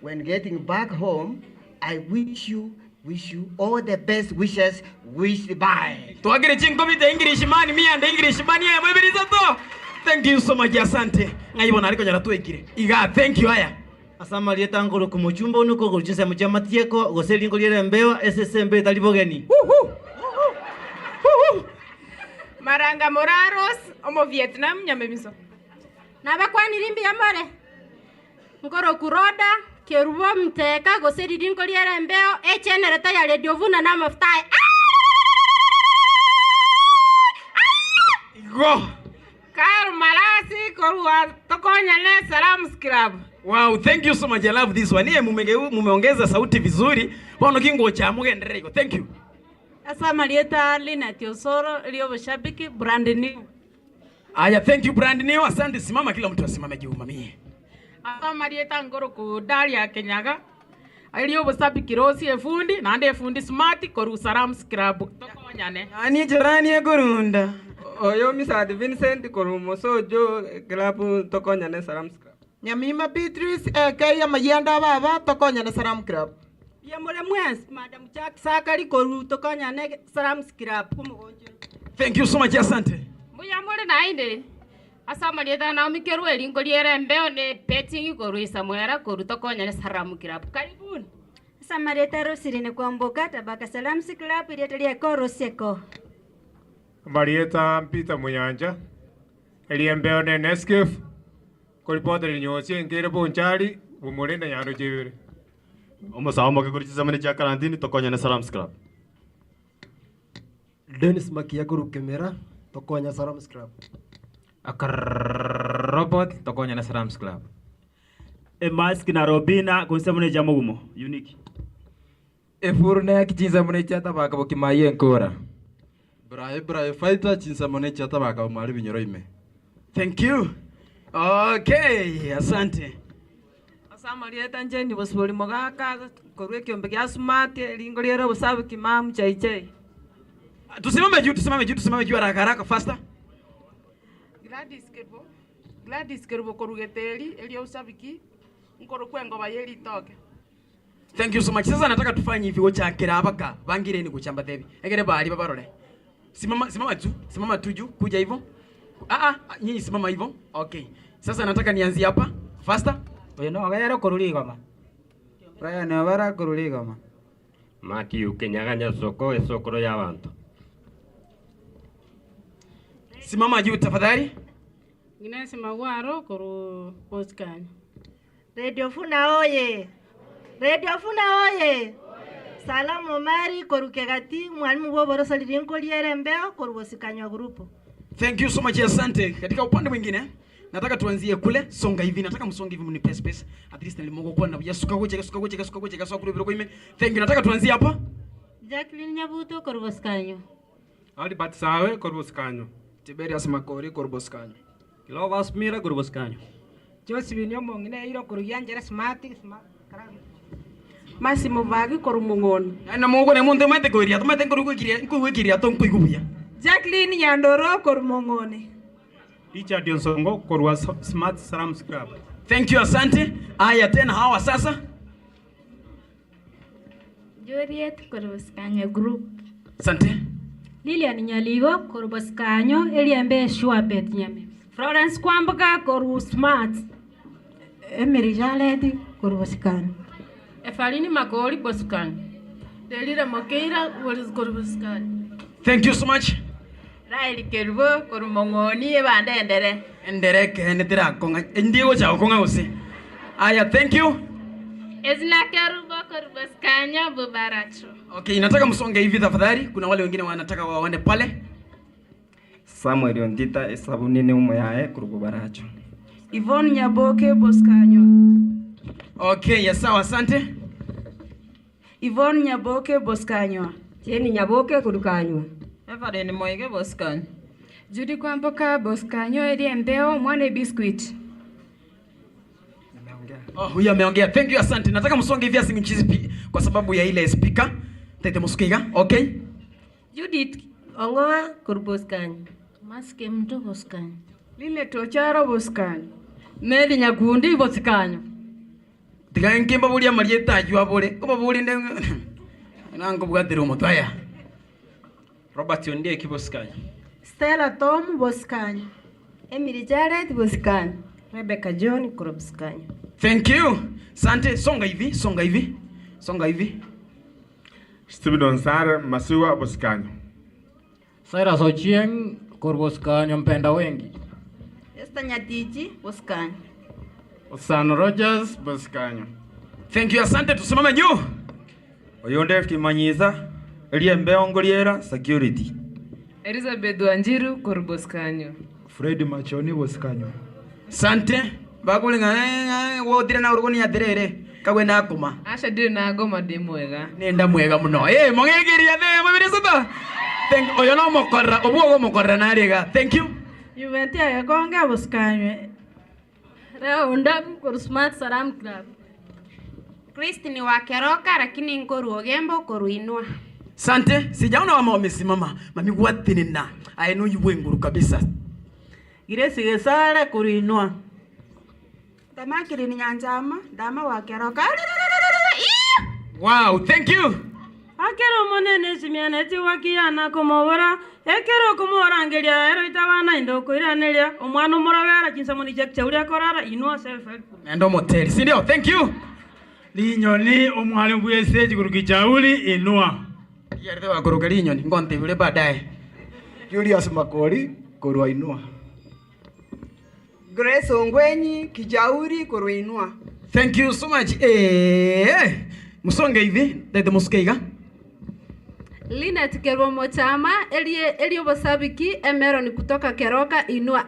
When getting back home, I wish you all the best wishes wished by. Tuagire chingomi the English man, me and the English man here. Thank you so much, asante. Ngaibona ariko nyara tuekire. Iga, thank you haya. Asama lieta ngoro kumuchumba unuko kuruchisa mchama tieko goseli ngoliere mbewa SSMB talibogeni. Maranga Moraros omo Vietnam nyamemiso. Nabakwani rimbi amore. Ngoro kuroda kerubo mteka goseli ngoliere mbeo echenere taya radio Vuna na maftai. Go. Kar malasi korwa tokonya ne salam scrub. Wow, thank you so much. I love this one. Niye mumeongeza sauti vizuri. Bono kingo cha mugendere go. Thank you. Asama lieta lina tiosoro liyo bashabiki brand new. Aya, thank you brand new. Asante, simama kila mtu asimame juu mami. Asama lieta ngoro ku Daria Kenyaga. Aliyo bashabiki rosi efundi na ande efundi smart koru salam scrub. Tokonyane. Ani jirani ya Gurunda. Oyo misadi Vincent koru mosojo klabu tokonyane salam scrub. Nyamima Beatrice kaya mayanda baba tokonyane salam scrub. Yamole mwes madam Jack Sakari koru tokonyane salam scrub kumugonjo. Thank you so much, asante. Muyamole nainde. Asama lieta na mikeru elingoliere mbeo ne petting koru Samuera koru tokonyane salam scrub. Karibuni. Asama lieta rosirine kwa mboka tabaka salam scrub lieta lieko roseko. Marieta Mpita Munyanja. Eliembeo ne Neskif. Kolipota linyosi ngere bonchari bumurenda nyaro jibire. Omusawo moke kurichiza mane cha karantini tokonya ne salam scrub. Dennis Makia kurukemera tokonya salam scrub. Robot tokonya ne salam scrub. Mask na Robina kunsemune jamugumo unique. Efurne yakichinza mune chata baka bokimaye nkora. Brahe fighter chinsa mone chata baka umari binyoro ime. Thank you. Okay, asante. Asama lieta njeni bosboli mogaka korwe kiombe kya smart lingoliera bosabu kimamu chai. Tusimame juu haraka faster. Gladys kerbo korugeteli elio usabiki nkoro kwengo bayeli toke. Thank you so much. Sasa nataka tufanye hivi wocha kira abaka bangireni kuchamba debi. Egere bali babarole. Simama tu juu kuja hivyo. Nyinyi simama hivyo. Okay. Sasa nataka nianzie hapa. Faster. Oyo no agayero koruligoma. Brian abara koruligoma. Maki ukenyaganya soko esokoro y'abantu. Simama juu tafadhali. Ginesi magwaro koru postkan. Radio Vuna oye. Radio Vuna oye. Salamu Mari koru kegati mwalimu boboro salirinko liere mbeo koru bosikanywa grupo. Thank you so much, asante. Katika upande mwingine nataka tuanzie kule, songa hivi, nataka msonge hivi mnipe space. At least nilimogo kwa na yasuka goche so kule bilo ime. Thank you, nataka tuanzie hapa. Jacqueline Nyabuto korboskanyo. Ali Batsawe korboskanyo. Tiberius Makori korboskanyo. Kilovas Mira korboskanyo. Josephine Yomongine iro kuruyangera smart. Massimo Vagi korumongoni. Na mungu ne munde mate koiria, tomate kuikiria ton kuigubuya. Jacqueline Nyandoro korumongoni. Richard Yonsongo korwa smart salam scrub. Thank you, asante. Aya tena hawa sasa. Juliet korboskanyo group. Asante. Lilian Nyaligo korboskanyo eliembe Shuapet nyame. Florence Kwamboka koru smart. Emery Jaledi korboskanyo. Efalini Magori boskanyo. Delira Mokeira was korboskanyo. Thank you so much. Raili kerbo korumongoni ebande endere. Endere ke netira konga. Ndigo cha konga ose. Aya, thank you. Ezna kerubo korboskanyo bubaracho. Okay, nataka msonge hivi tafadhali. Kuna wale wengine wanataka waone pale. Samuel Ondita esabunini umoyae kurubaracho. Yvonne Nyaboke boskanyo. Okay, yes, sawa, asante. Yvonne Nyaboke boskanyo. Tieni Nyaboke kurukanywa. Evarene Moige boskanyo. Judy Kwamboka boskanyo eliembeo mwane biscuit. Huyu ameongea. Thank you, asante. Nataka msonge hivi asimchizi kwa sababu ya ile speaker. Tete msikiga. Okay? Judith Ongoa kurboskanyo. Maske mto boskanyo. Lile tocharo boskanyo. Meli Nyagundi boskanyo. Tigange mbabuli amarieta ajwa bole. Kuba buli nde nango bwadero motaya. Robert Yondie kiboskanyo. Stella Tom boskanyo. Emily Jared boskanyo. Rebecca John korboskanyo. Thank you. Sante, songa hivi. Stephen Sara Masiwa Boscanyo. Cyrus Ochieng Korboscanyo mpenda wengi. Esther Nyatiji Boscanyo. Osan Rogers Boscanyo. Thank you, asante, tusimame juu. Oyonde Kimanyiza, Elie Mbeongoliera Security. Elizabeth Wanjiru Korboscanyo. Fred Machoni Boscanyo. Sante, bakulinga wotire na urugoni atirere. Kawe na akoma. Asha dire na agoma de mwega. Nenda mwega muno. Mongegeria the mabiri sota. Thank oyo no mokora, obugo mokora na riga. Thank you. Juventi agakonga Boscanyo. Raunda kwa Smart Salam Club. Christine wa Keroka lakini nkoru ogembo koruinua. Sante, sijaona wama wamesimama. Mami watinina. Aenu yuwenguru kabisa. Giresi gesara koruinua. Tamakiri ni nyanjama, dama wa Keroka. Wow, thank you. Akero monene simiane tiwakiana komobora. Ekero komorangeria ero itabana indoko iranelia. Omwana moravera kinsa moni chauria korara inua self help. Endo motel. Sindio, thank you. Linyoni omwalimu bwese kurukichauli inua. Yerde wa kuruka linyoni ngonte vile baadaye. Julius Makori korwa inua. Grace Ongwenyi Kijauri koruinua. Thank you so much. Musonge hivi, dede muskeiga. Linet Keromo Chama, Elio Bosabiki, Emero ni kutoka Keroka inua.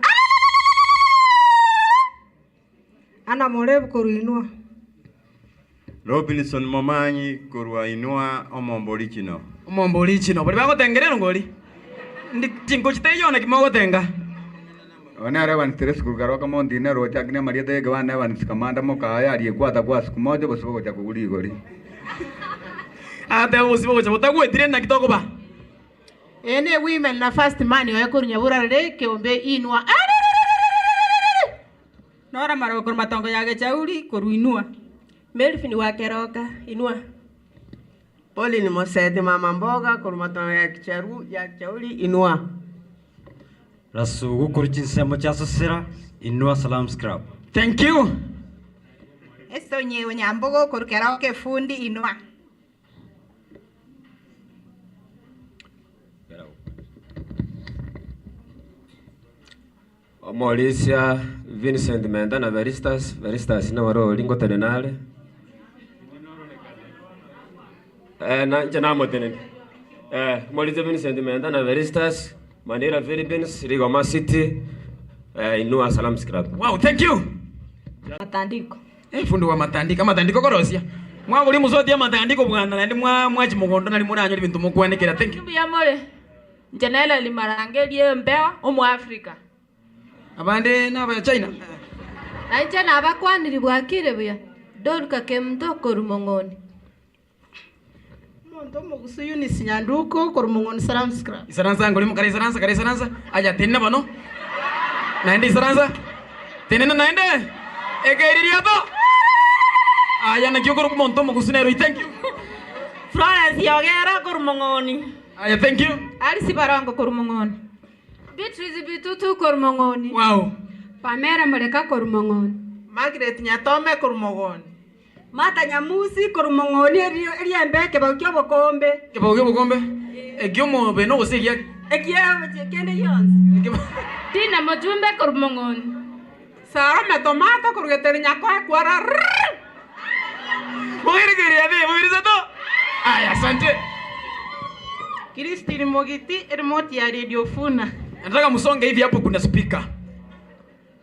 Ana Morevu koruinua. Robinson Momanyi koruinua omomboli chino. Omomboli chino. Bali bako tengerero ngoli. Ndi tingo chiteyona kimogo tenga. Ona ara wan stress kugaroka mondine rocha kine maria de gwana wan sikamanda mokaya aliyekwata kwa siku moja bosibo cha kuguli goli. Ate bosibo cha botagwetire na kitoko ba. Ene women na first man wa kurunyabura re keombe inua. Nora maroko matongo yake chauli koruinua. Melvin wa Keroka inua. Pauline Mosete mama mboga korumatongo ya chauli inua. Rasugu kurchinsemo cha sosera inua Salam Scrap. Thank you. Esto nyewe nyambogo korukeroke fundi inua. Mauricia Vincent Menda na Veristas na waro lingo tenenale. Na jana motene. Mauricia Vincent Menda na Veristas Manera Philippines Rigoma City inua Salam Scrap. Wow, thank you. Matandiko. Fundi wa matandiko korosia. Mwa buli muzoti ya matandiko bwana ndi mwa chimugondo na limunanyo libintu mukwanekera. Thank you. Yamole. Janela limarangelie mbewa omu Africa. Abande na China. Aija na abakwaniri bwakire buya. Doruka kemto korumongoni. Mondo mugusuyu ni sinyanduko korumongoni Salam Scrap. Isaranza ngoli mukare isaranza aja tenne bano. Naende isaranza. Tenena naende. Egeiriria to. Aya na kyokoro kumonto mugusunero. Thank you. Florence Yogera korumongoni. Aya thank you. Alisi Barongo korumongoni. Beatrice Bitutu korumongoni. Wow. Pamela Muleka korumongoni. Margaret Nyatome korumongoni. Mata Nyamusi korumongoni eriembe kebakyo bokombe. Kebakyo bokombe. Egyomo beno osegia. Kende yonse. Tina Mojumbe korumongoni. Sara me tomato korugeteri nyako kwara. Mogiri sato. Aya asante. Christine Mogiti remote ya Radio Vuna. Nataka musonge hivi hapo kuna speaker.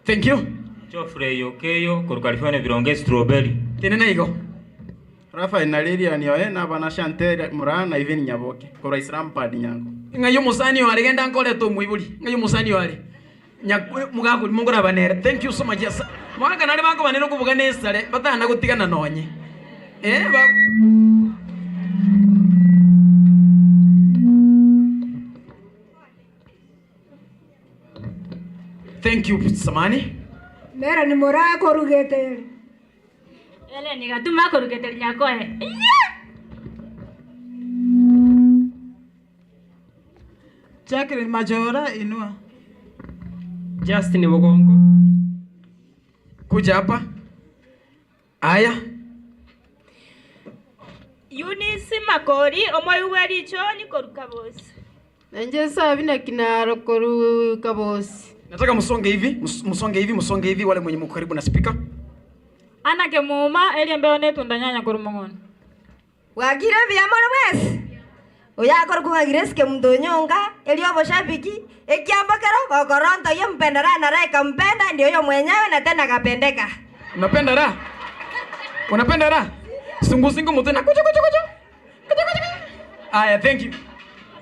Thank you. Chofre yokeyo California vironge strawberry. Tenena iko. Rafa inalilia ni oe na bana Chantel Murana even nyaboke. Kora Islam padi nyango. Ngayo musani wale genda nkole to muibuli. Ngayo musani wale. Mugako mungora banera. Thank you so much. Yes. Mwaka nale banko banero kuvuga nesale. Batana gutigana nonye. Ba Thank you, Samani. Mera ni mora korugeteri. Ele ni gatuma korugeteri nyakoe. Jacqueline Majora inua. Justin Bogongo. Kuja hapa. Aya. Eunice Makori omoyugweri choni koruka bosi. Nje sawa vina kinaro koruka bosi. Nataka msonge hivi wale mwenye mko karibu na speaker. Ana ke muma eli mbeo netu ndanyanya korumongoni. Wagira vya mono mwesi. Oya koruka gireske mdonyonga eli obo shabiki ekiamba kero koronto yempenda na raika mpenda ndio yo mwenyewe na tena kapendeka. Unapenda raha? Unapenda raha? Sungu mutena kucho. Aya, thank you.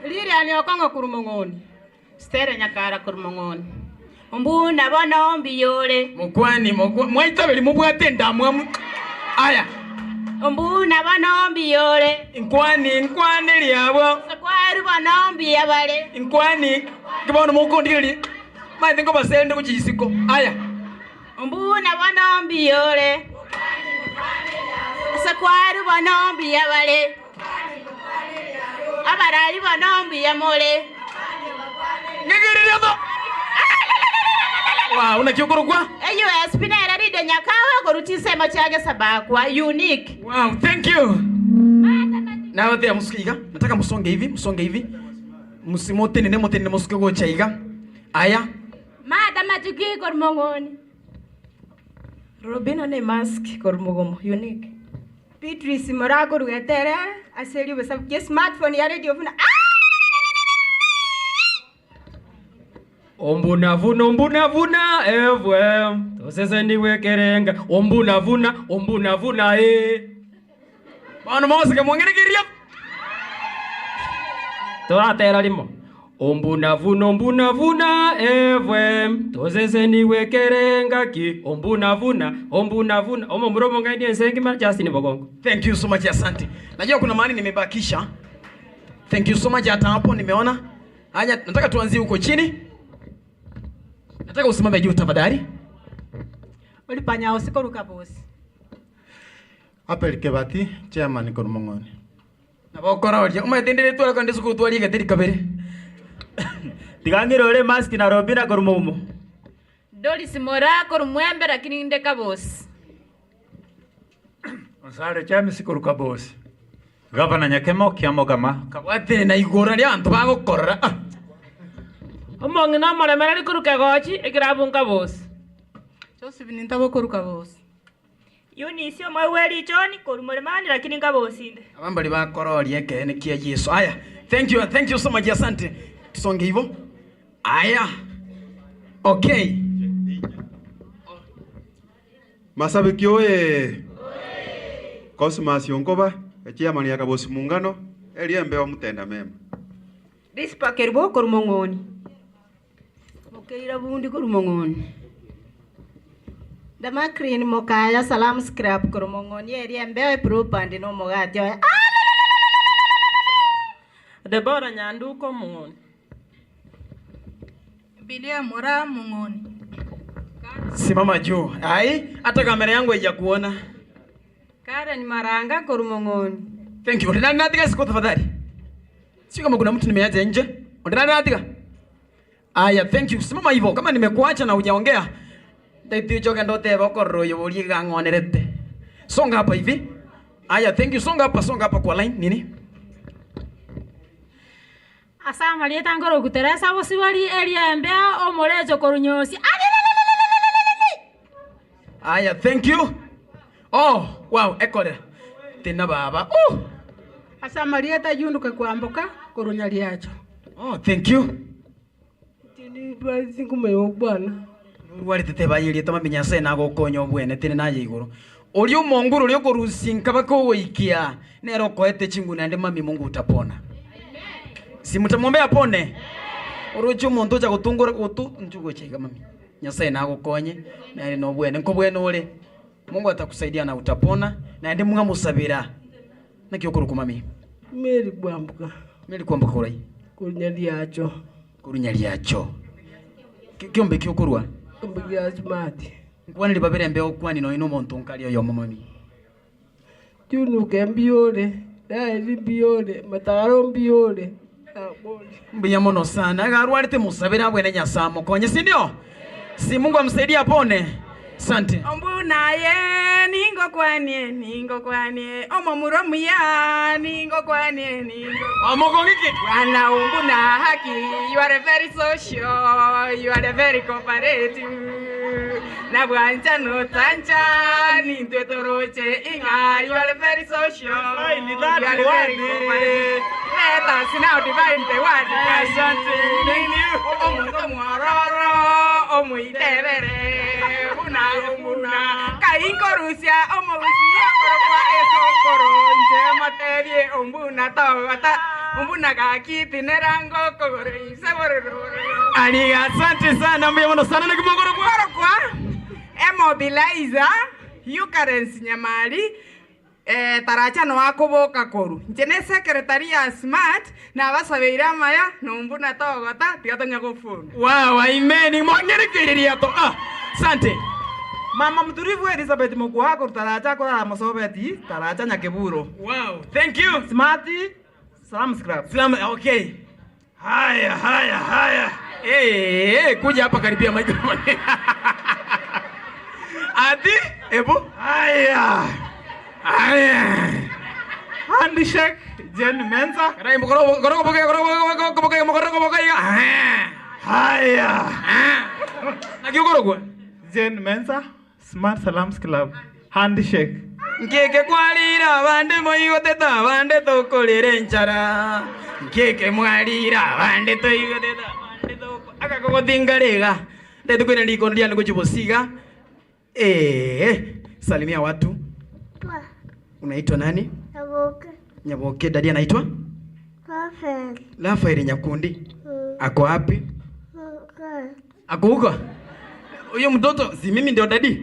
Liri ani okongo kurumongoni. Stere nyakara kurumongoni. Mbuna bona ombi yole. Mukwani mwaita beli mubwate ndamwa. Aya. Mbuna bona ombi yole. Nkwani lyabo. Sakwari bona ombi yabale. Nkwani kibono mukondiri. Maite ngo basende kuchisiko. Aya. Mbuna bona ombi yole. Sakwari bona ombi yabale. Abarali bona ombi yamole. Ngigirira do. Wow, unakiokoro kwa? AUS pinera ride nyakawa korutise machage sabakwa unique. Wow, thank you. Na wote ya musikiga, nataka msonge hivi. Musimote nene musike go chaiga. Aya. Mada matuki kormongoni. Robino ne mask kormogomo unique. Beatrice Morago rugetere aseli besabye smartphone ya Radio Vuna. Ombuna vuna evwe tosese ndiwekerenga ombuna vuna Bano mose ke mwengene kiria. Toratera limo. Ombuna vuna evwe tosese ndiwekerenga ki ombuna vuna omo mromo ngaidi ensengi ma Justin Bogongo. Thank you so much, asante. Najua kuna mahali nimebakisha. Thank you so much, hata hapo nimeona. Haya, nataka tuanzie huko chini. Nataka usimame juu tafadhali. Ulipanya usikoruka bosi. Apel Kebati, chairman korumongoni. Nabokora orya. Umetendere twala kandi suku twali gateri kabere. Tigangiro ole mask na Robina korumomo. Doli simora korumwembe lakini ndeka bosi. Osare chami sikoruka bosi. Gavana Nyakemo kiamogama. Kabate na igora lya antu bagokorra. Omongi na maremera likuruka gochi ekirabunga bosi. Joseph nintabo koruka bosi. Eunice omweweri choni korumoremani lakini ngabosinde. Abambali bakorori ekene kia Yesu. Aya. Thank you so much, asante. Tusonge hivyo. Aya. Okay. Masabiki oye. Cosmas Yongoba, chairman ya Kabosi Muungano, Eliembe wa mutenda mema. Dispa kerbo korumongoni. Mokeira bundi korumongoni. Damakrini mokaya salam scrap korumongoni Eliembe propandi no mogati. Debora nyanduko mungoni. Bilia mora mungoni. Simama juu. Ai, hata kamera yangu haijakuona. Karen Maranga korumongoni. Thank you. Ndana natika siko tafadhali. Sio kama kuna mtu nimeacha nje. Ndana natika. Aya, thank you. Simama hivyo. Kama nimekuacha na hujaongea, ndio choka ndote boko royo boli gangonerete. Songa hapa hivi. Aya, thank you. Songa hapa kwa line nini? Asa Marieta ngoro kuteresa bosiwali Eliembe omorejo korunyosi. Aya, thank you. Oh, wow, ekore. Tena baba. Asa Marieta yunduke kwamboka korunyali yacho. Oh, thank you. Tini basi kumeyo bwana. Wali tete bayiri tama binyase na gokonyo bwene tene naye iguru. Oli umonguru oli korusinka bako wikia. Nero koete chinguna nde mami Mungu utapona. Si mutamwombea pone. Uruchu muntu cha gutungura gutu njugo chega mami. Nyasaye na gokonye na no bwene nko bwene ule. Mungu atakusaidia na utapona na ndi munga musabira. Na kyokuru kumami. Meri kwambuka. Meri kwambuka kurai. Kurunyali yacho. Kiombe kyokurwa. Kumbi ya smart. Kwani libabere mbeo kwani no ino muntu nkali yo mami. Tunu kembiole. Dai biole, mataro biole. Mbiya mono sana. Garwarite musabira bwene nyasamo konye si ndio? Si Mungu amsaidia apone. Asante. Ombuna ye ningo kwani omo muromu ya ningo kwani Omogongiki. Wana ombuna haki, you are very social, you are very cooperative. Na bwanja no tancha ni twetoroche inga, you are very social. You are very cooperative. Let us now divine the word. Asante. Omo mororo, omo itebere. Una kainko Rusia omo Rusia korokwa eso koronje matevie ombuna tawata ombuna kakiti nerango kogore sebororo. Ali asante sana mbemono sana na kimogoro kwa emobilizer you currency nyamali taracha no akoboka koru njene secretariat smart na basabeira maya no mbuna togota tigatonya gofunu. Wow, amen. Mwangerekereria to. Asante. Mama mturivu Elizabeth Mukwako taracha kwa masobeti taracha Nyakeburo. Wow, thank you. Smarty Salam Scrap. Salam, okay. Haya. Kuja hapa karibia microphone. Ati, ebo? Haya. Handshake Jen Mensa. Karai mkoro haya. Nakiugorogwa. Jen Mensa Smart Salams Club. Handshake. Nkeke kwalira bande moyigoteta bande tokolere nchara. Nkeke mwalira bande toyigoteta bande toko akakogotingarega. Ndetu kwene ndiko ndiano kuchibosiga. Salimia watu. Unaitwa nani? Nyaboke. Dadi anaitwa? Rafael Nyakundi. Ako wapi? Ako huko? Huyo mtoto si mimi ndio dadi?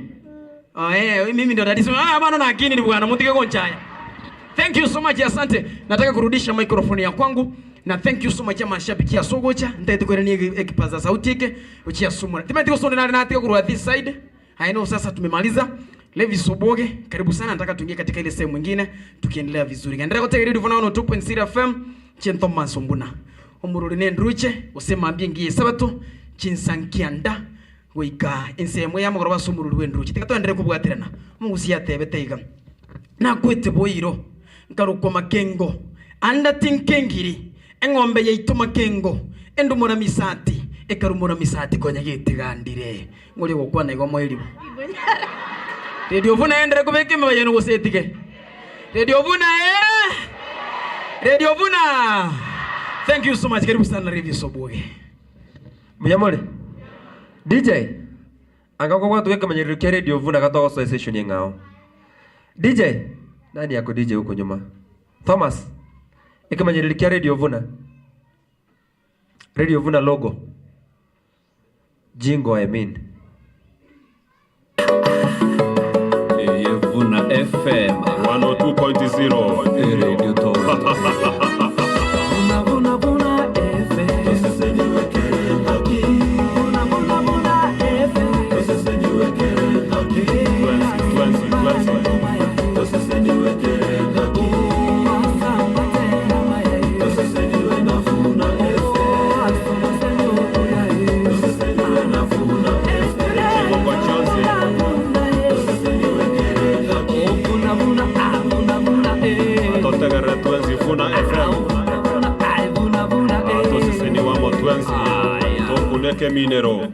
Mimi ndio dadi. Bana na akini ni bwana mutike konchaya. Thank you so much, asante. Nataka kurudisha microphone ya kwangu na thank you so much mashabiki ya Sogocha. Ndaite kwani ekipaza sauti yake uchia sumu. Timetiko sonde na nataka kurua this side. I know sasa tumemaliza. Levi Soboge, karibu sana, nataka tuingie katika ile sehemu nyingine tukiendelea vizuri. Endelea kutegea Radio Vuna 2.0 FM, Chen Thomas Ombuna. Omururi nendruche, usema ambingi sabato, chinsankianda, wika ensemo ya mugoroba sumururi wendruche. Tika tuendelee kubwatirana. Mungu siyatebe teiga. Na kwete boiro, nkaruko makengo, anda tinkengiri, engombe yaito makengo, endumura misati, ekarumura misati konya gitigandire. Ngoli gokwana igomo elibu. Radio Vuna endere kubeke mabayano gosetike. Radio Vuna Radio Vuna. Thank you so much. Karibu sana Levi Soboge. Muyamole. DJ. Angako kwa tuweke manyerero kia Radio Vuna katoka so session yengao. DJ. Nani yako DJ huko nyuma? Thomas. Eka manyerero kia Radio Vuna. Radio Vuna logo. Jingo I mean. Vuna FM 102.0 Radio Vuna FM. Vuna FM. Tosiseni wa motwensi. Tokuneke minero.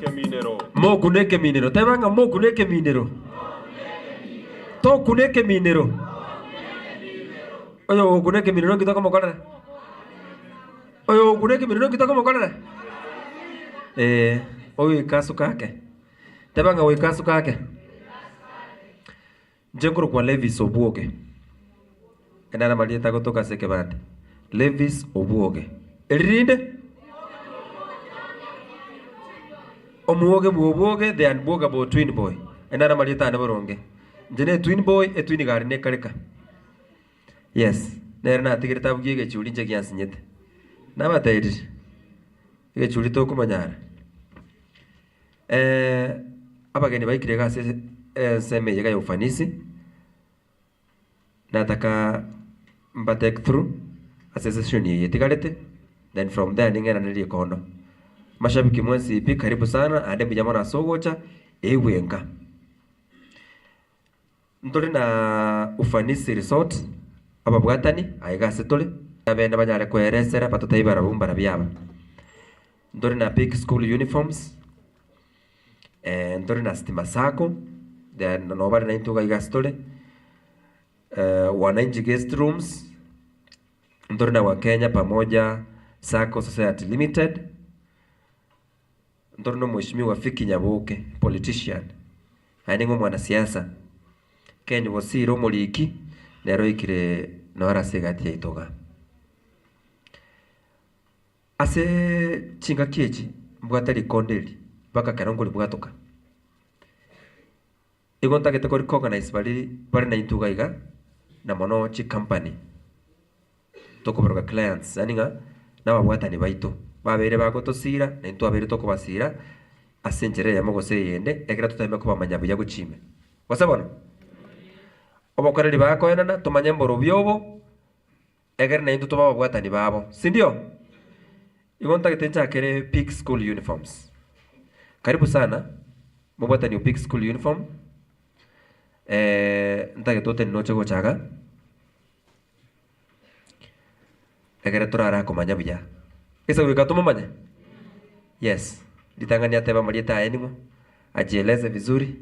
Mokuneke minero. Tebanga mokuneke minero. Tokuneke minero. Oyo kuneke minero kitoko mokolera. Oyo kuneke minero kitoko mokolera. Oyo ikasu kake. Tebanga oyo ikasu kake. Njenguru kwa Levi Soboge. Endana malieta kutoka Sekebande. Levis Obuoge. Elirinde? Omuoge buobuoge the unboga bo twin boy. Endana malieta anaboronge. Njene twin boy twin gari ne kareka. Yes. Nerna tigirita bugiye chuli nje kyansinyete. Nabatayiri. Ige chuli to kumanyara. Abageni baikirega seme yega ya ufanisi. Nataka take through association yeye tikalete, then from there ningena nili kondo mashabiki mwensi ipi karibu sana ade bijamana Sogocha ewenga Ndori na ufanisi resort ababwatani aigase tuli abenda banyare kweresera batutaibara bumbara byaba. Ndori na big school uniforms ndori na stima sako then nobari na intuga igase tuli wananchi guest rooms ndori na Wakenya pamoja Sacco Society Limited ndori no mheshimiwa Fiki Nyabuke politician aningo mwanasiasa Kenya wasiro muliki nero ikire nora segati itoga ase chinga kiechi mbwatari kondeli baka karongo libwatoka igonta gete ko recognize bari na intuga iga na mono chi company toko broga clients aninga na babwatani baito babere bagotosira na intu abere toko basira asenjere ya mogose yende egira tutame ko bamanya buya guchime wasabona obokoreri bakoenana tumanye mboro byobo egere na intu tuba babwatani babo si ndio igonta gitencha kere peak school uniforms karibu sana mubwatani peak school uniform ntage tote noche gochaga egere turara kumanya buya esa wika tumumanya yes litangania teba marieta enimo ajieleze vizuri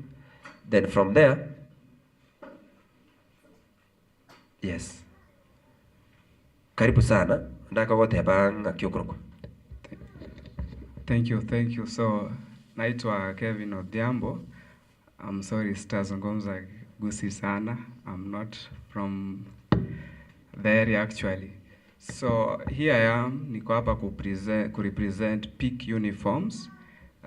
then from there yes karibu sana ndaka wote banga kiokroko. Thank you. So naitwa Kevin Odhiambo. I'm sorry sitazungumza gusi sana. I'm not from the area actually. So here I am, niko hapa kurepresent Peak Uniforms.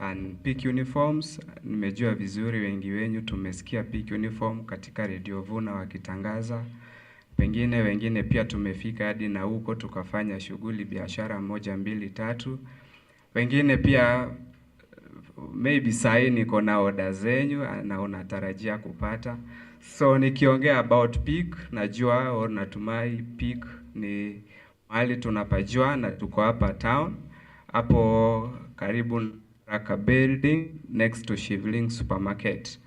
And Peak Uniforms, nimejua vizuri wengi wenyu tumesikia Peak Uniform katika Radio Vuna wakitangaza. Wengine pia tumefika hadi na huko tukafanya shughuli biashara 1, 2, 3. Wengine pia maybe sahi niko na order zenyu na unatarajia kupata. So nikiongea about Peak, najua au natumai Peak ni mahali tunapajua na tuko hapa town. Hapo karibu Raka Building next to Shivling Supermarket.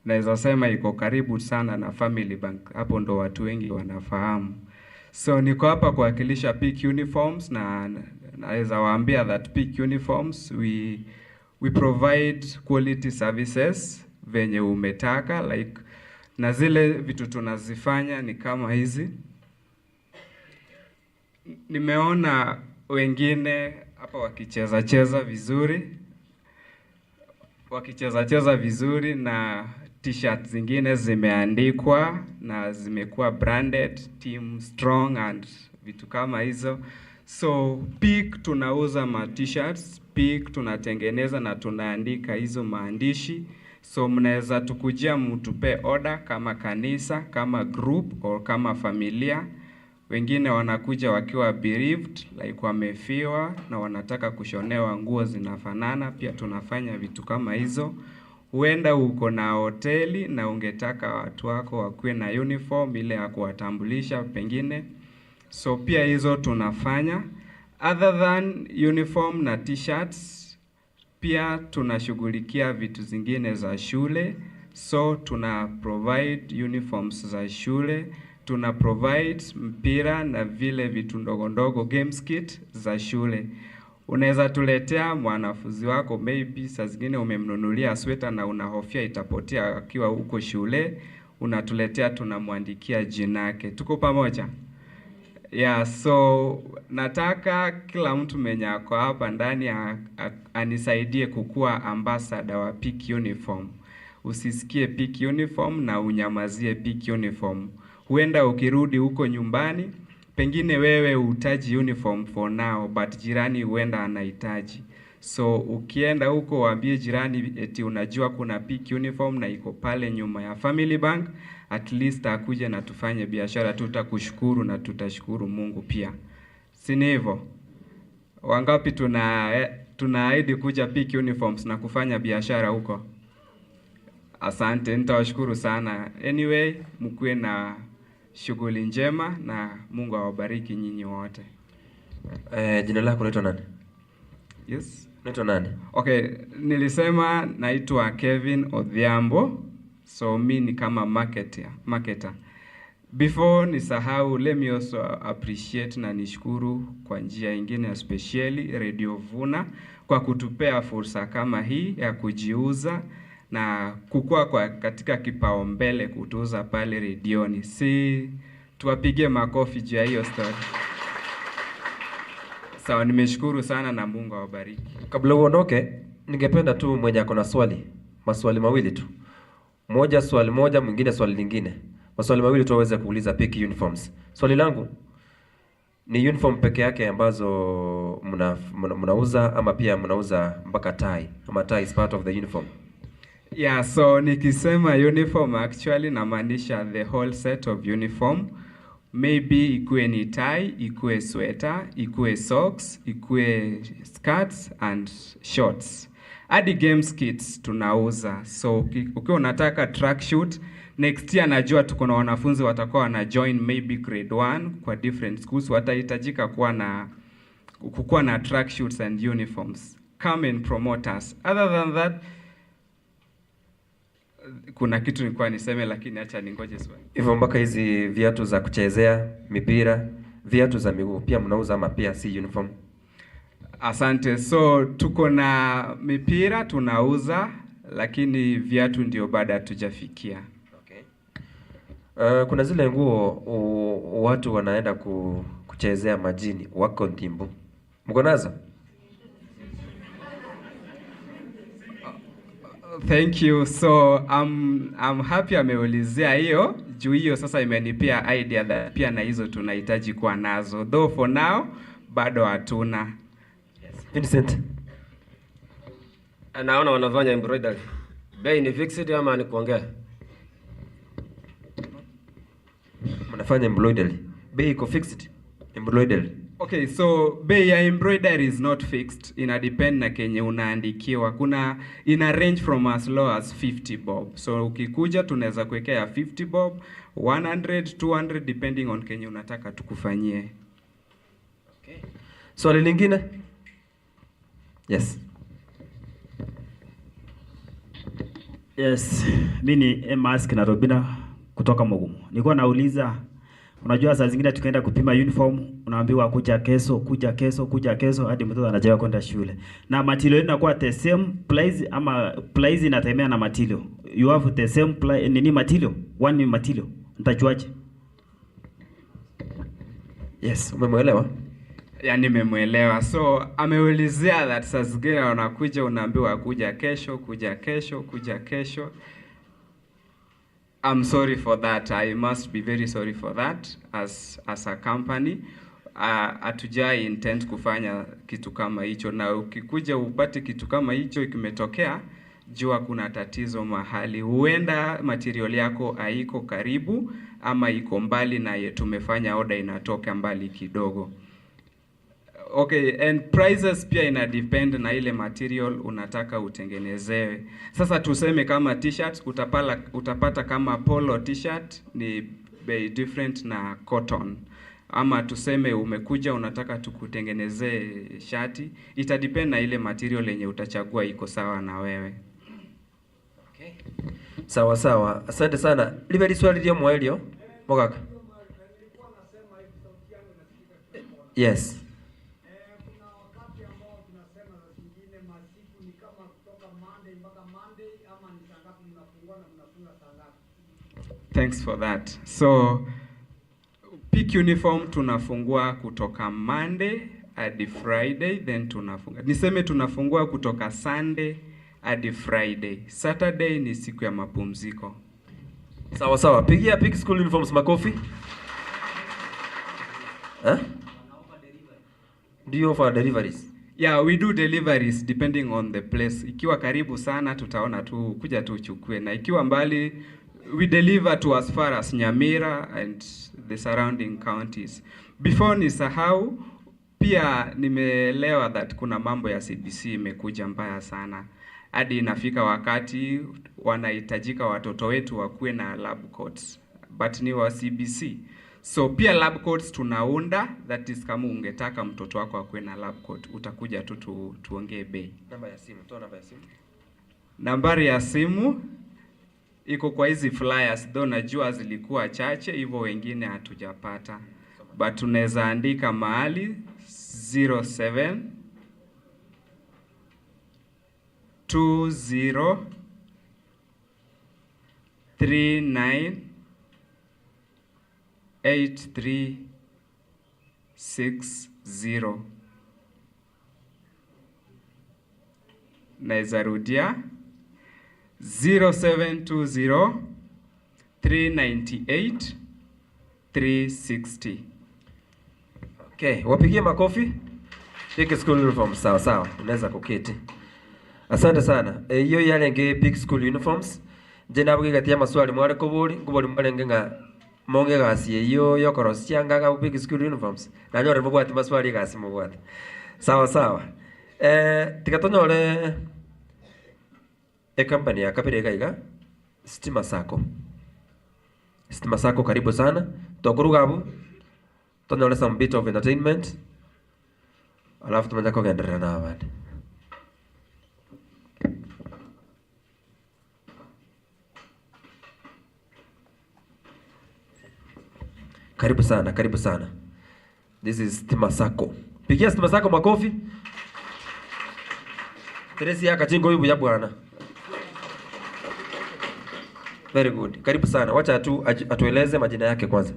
Naweza sema iko karibu sana na Family Bank. Hapo ndo watu wengi wanafahamu. So niko hapa kuwakilisha Peak Uniforms na naweza waambia that Peak Uniforms we provide quality services venye umetaka like na zile vitu tunazifanya ni kama hizi. Nimeona wengine hapa wakicheza vizuri na t-shirt zingine zimeandikwa na zimekuwa branded team strong and vitu kama hizo. So Peak tunauza ma t-shirts, Peak tunatengeneza na tunaandika hizo maandishi. So mnaweza tukujia mtupe order kama kanisa, kama group or kama familia. Wengine wanakuja wakiwa bereaved like wamefiwa na wanataka kushonewa nguo zinafanana, pia tunafanya vitu kama hizo. Huenda uko na hoteli na ungetaka watu wako wakuwe na uniform ile ya kuwatambulisha pengine. So pia hizo tunafanya. Other than uniform na t-shirts, pia tunashughulikia vitu zingine za shule. So tuna provide uniforms za shule, tuna provide mpira na vile vitu ndogo games kit za shule. Unaweza tuletea mwanafunzi wako maybe saa zingine umemnunulia sweta na unahofia itapotea akiwa huko shule, unatuletea tunamwandikia jina lake. Tuko pamoja? Yeah, so nataka kila mtu mwenye ako hapa ndani anisaidie kukua ambassador wa Peak Uniform. Usisikie Peak Uniform na unyamazie Peak Uniform. Huenda ukirudi huko nyumbani, pengine wewe uhitaji uniform for now, but jirani huenda anahitaji. So ukienda huko waambie jirani eti unajua kuna Peak Uniform na iko pale nyuma ya Family Bank, at least akuje na tufanye biashara, tutakushukuru na tutashukuru Mungu pia. Si ni hivyo? Wangapi tunaahidi kuja Peak Uniforms na kufanya biashara huko? Asante, nitawashukuru sana. Anyway, mkuwe na shughuli njema na Mungu awabariki nyinyi wote. Jina lako unaitwa nani? Yes. Naitwa nani? Okay, nilisema naitwa Kevin Odhiambo. So mi ni kama marketer. Before nisahau, let me also appreciate na nishukuru kwa njia ingine especially Radio Vuna kwa kutupea fursa kama hii ya kujiuza na kukua kwa katika kipaumbele kutuuza pale redioni. Si tuwapigie makofi juu ya hiyo story. Sawa, nimeshukuru sana na Mungu awabariki. Kabla uondoke, ningependa tu mwenye ako na maswali mawili tu. Moja swali moja, mwingine swali lingine. Maswali mawili tu waweze kuuliza pick uniforms. Swali langu ni uniform peke yake ambazo mnauza ama pia mnauza mpaka tie? Ama tie is part of the uniform? Yeah, so nikisema uniform actually namaanisha the whole set of uniform. Maybe ikue ni tie, ikue sweater, ikue socks, ikue skirts and shorts. Hadi games kits tunauza. So ukiwa unataka tracksuit, next year najua tuko na wanafunzi watakuwa wana join maybe grade 1 kwa different schools, watahitajika kukuwa na tracksuits and uniforms. Come and promote us. Other than that, kuna kitu nilikuwa niseme lakini acha ningoje swali. Hivyo mpaka hizi viatu za kuchezea, mipira, viatu za miguu pia mnauza ama pia si uniform? Asante. So tuko na mipira tunauza, lakini viatu ndio bado hatujafikia. Kuna zile nguo watu wanaenda kuchezea majini, wako ndimbo. Mko nazo? Thank you. So I'm happy ameulizia hiyo. Juu hiyo sasa imenipia idea that pia na hizo tunahitaji kuwa nazo. Though for now bado hatuna. Vincent. Naona wanafanya embroidery. Bei ni fixed ama ni kuongea? Mnafanya embroidery. Bei iko fixed? Embroidery. Okay, so bei ya embroidery is not fixed. Ina depend na kenye unaandikiwa. Ina range from as low as 50 bob. So ukikuja tunaweza kuwekea 50 bob, 100, 200 depending on kenye unataka tukufanyie. Okay. Swali lingine? Yes. Yes, mimi ni Mask na Robina kutoka Mogumu. Nilikuwa nauliza, unajua saa zingine tukaenda kupima uniform, unaambiwa kuja kesho hadi mtoto anachelewa kwenda shule. Na material inakuwa the same price ama price inategemea na material. You have the same price nini material? One material. Nitajuaje? Yes, umemuelewa? Ya nimemuelewa. So ameulizia that saa zingine unakuja unaambiwa kuja kesho. I'm sorry for that. I must be very sorry for that as a company. Hatujai intend kufanya kitu kama hicho, na ukikuja upate kitu kama hicho kimetokea, jua kuna tatizo mahali. Huenda material yako haiko karibu ama iko mbali na tumefanya order inatoka mbali kidogo. Okay, and prices pia ina depend na ile material unataka utengenezewe. Sasa tuseme kama t-shirts utapata kama polo t-shirt ni bei different na cotton. Ama tuseme umekuja unataka tukutengenezee shati, ita depend na ile material yenye utachagua iko sawa na wewe. Okay. Sawa. Asante sana. Libe swali lio mwelio. Mogaka. Yes. Thanks for that. So peak uniform tunafungua kutoka Monday hadi Friday, then tunafungua kutoka Sunday hadi Friday. Saturday ni siku ya mapumziko. Sawa. Pigia peak school uniforms makofi. Do you offer deliveries? Yeah, we do deliveries depending on the place. Ikiwa karibu sana tutaona tu kuja tu uchukue, na ikiwa mbali we deliver to as far as Nyamira and the surrounding counties. Before nisahau, pia nimeelewa that kuna mambo ya CBC imekuja mbaya sana. Hadi inafika wakati wanahitajika watoto wetu wakuwe na lab coats, but ni wa CBC. So pia lab coats tunaunda, that is kama ungetaka mtoto wako akuwe na lab coat, utakuja tu tuongee bei. Namba ya simu, toa namba ya simu. Nambari ya simu iko kwa hizi flyers, though najua zilikuwa chache hivyo wengine hatujapata. But tunaweza andika mahali 07 20 39 8360. Naweza rudia 0720 398 360. Okay, wapigie makofi. Pick school uniforms sawa sawa. Unaweza kuketi. Asante sana. Hiyo yale nge pick school uniforms. Jena bwe gatia maswali mwale kuburi, kuburi mwale ngenga monge gasi iyo yokoros cyanga ga pick school uniforms. Na nyore mubwati maswali gasi mubwati. Sawa sawa. Tikatonyole company ya kapire gaiga Stima Sacco. Stima Sacco karibu sana. Tokurugabu. Tonyole some bit of entertainment. Alafu tumeanza kuendelea na habari. Karibu sana, karibu sana. This is Stima Sacco. Pigia Stima Sacco makofi. Teresi ya kachingo huyu ya bwana. Very good. Karibu sana. Wacha atueleze majina yake kwanza.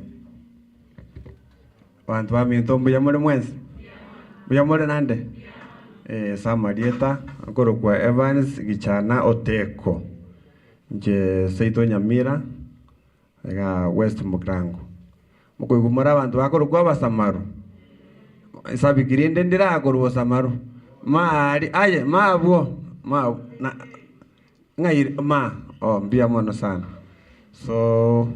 Wantu wa minto mbuyamole mwenzi. Mbuyamole nande. Samarieta akoro kwa Evans Gichana Oteko. Nje Seito Nyamira ga West Mugrango. Muko igumara abantu bakoro kwa Basamaru. Isabi kirinde ndira akoro Basamaru. Maari aye maabwo ma na ngai ma mbia mono sana. So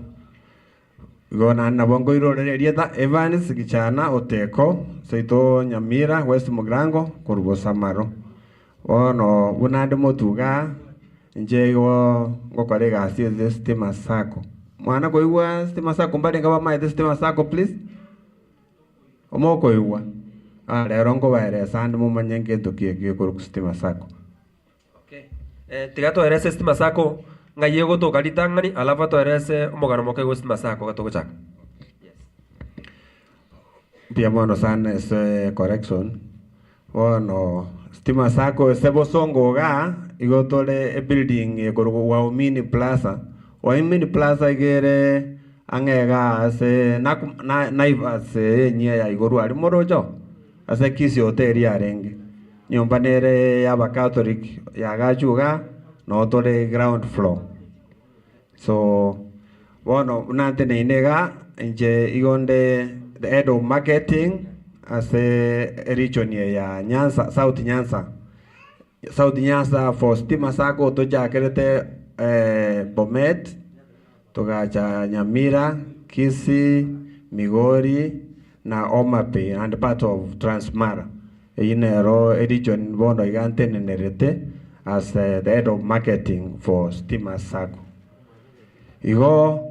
gona na bongo irore rieta Evans Gichana Oteko Seito Nyamira West Mugrango Kurbo Samaro ono bunande motuga nje ngokore gasi Stima Sacco mwana ko iwa Stima Sacco mbale ngaba mai Stima Sacco please omoko iwa lero ngo bare sand mu manyenge tokie ko Stima Sacco. Okay, tigato erese Stima Sacco ngaye goto kalitangani alafu to erese omogano moke go Stima Sacco gatoko chaka. Pia mono sana es correction. Ono Stima Sacco sebo songo ga igotole a building e korugo Waumini Plaza. Waumini Plaza igere angega ase naivase nye ya igoru ali morojo. Ase kisi hotel ya renge. Nyumba nere ya ba Catholic ya gachuga no tole ground floor. So bueno unante neinega nje igonde the head of marketing as a region ya Nyanza, South Nyanza for Stima Sacco to jakerete Bomet to gacha Nyamira, Kisii, Migori na Omape and part of Transmara. Inero region bono igante nenerete as the head of marketing for Stima Sacco. Igo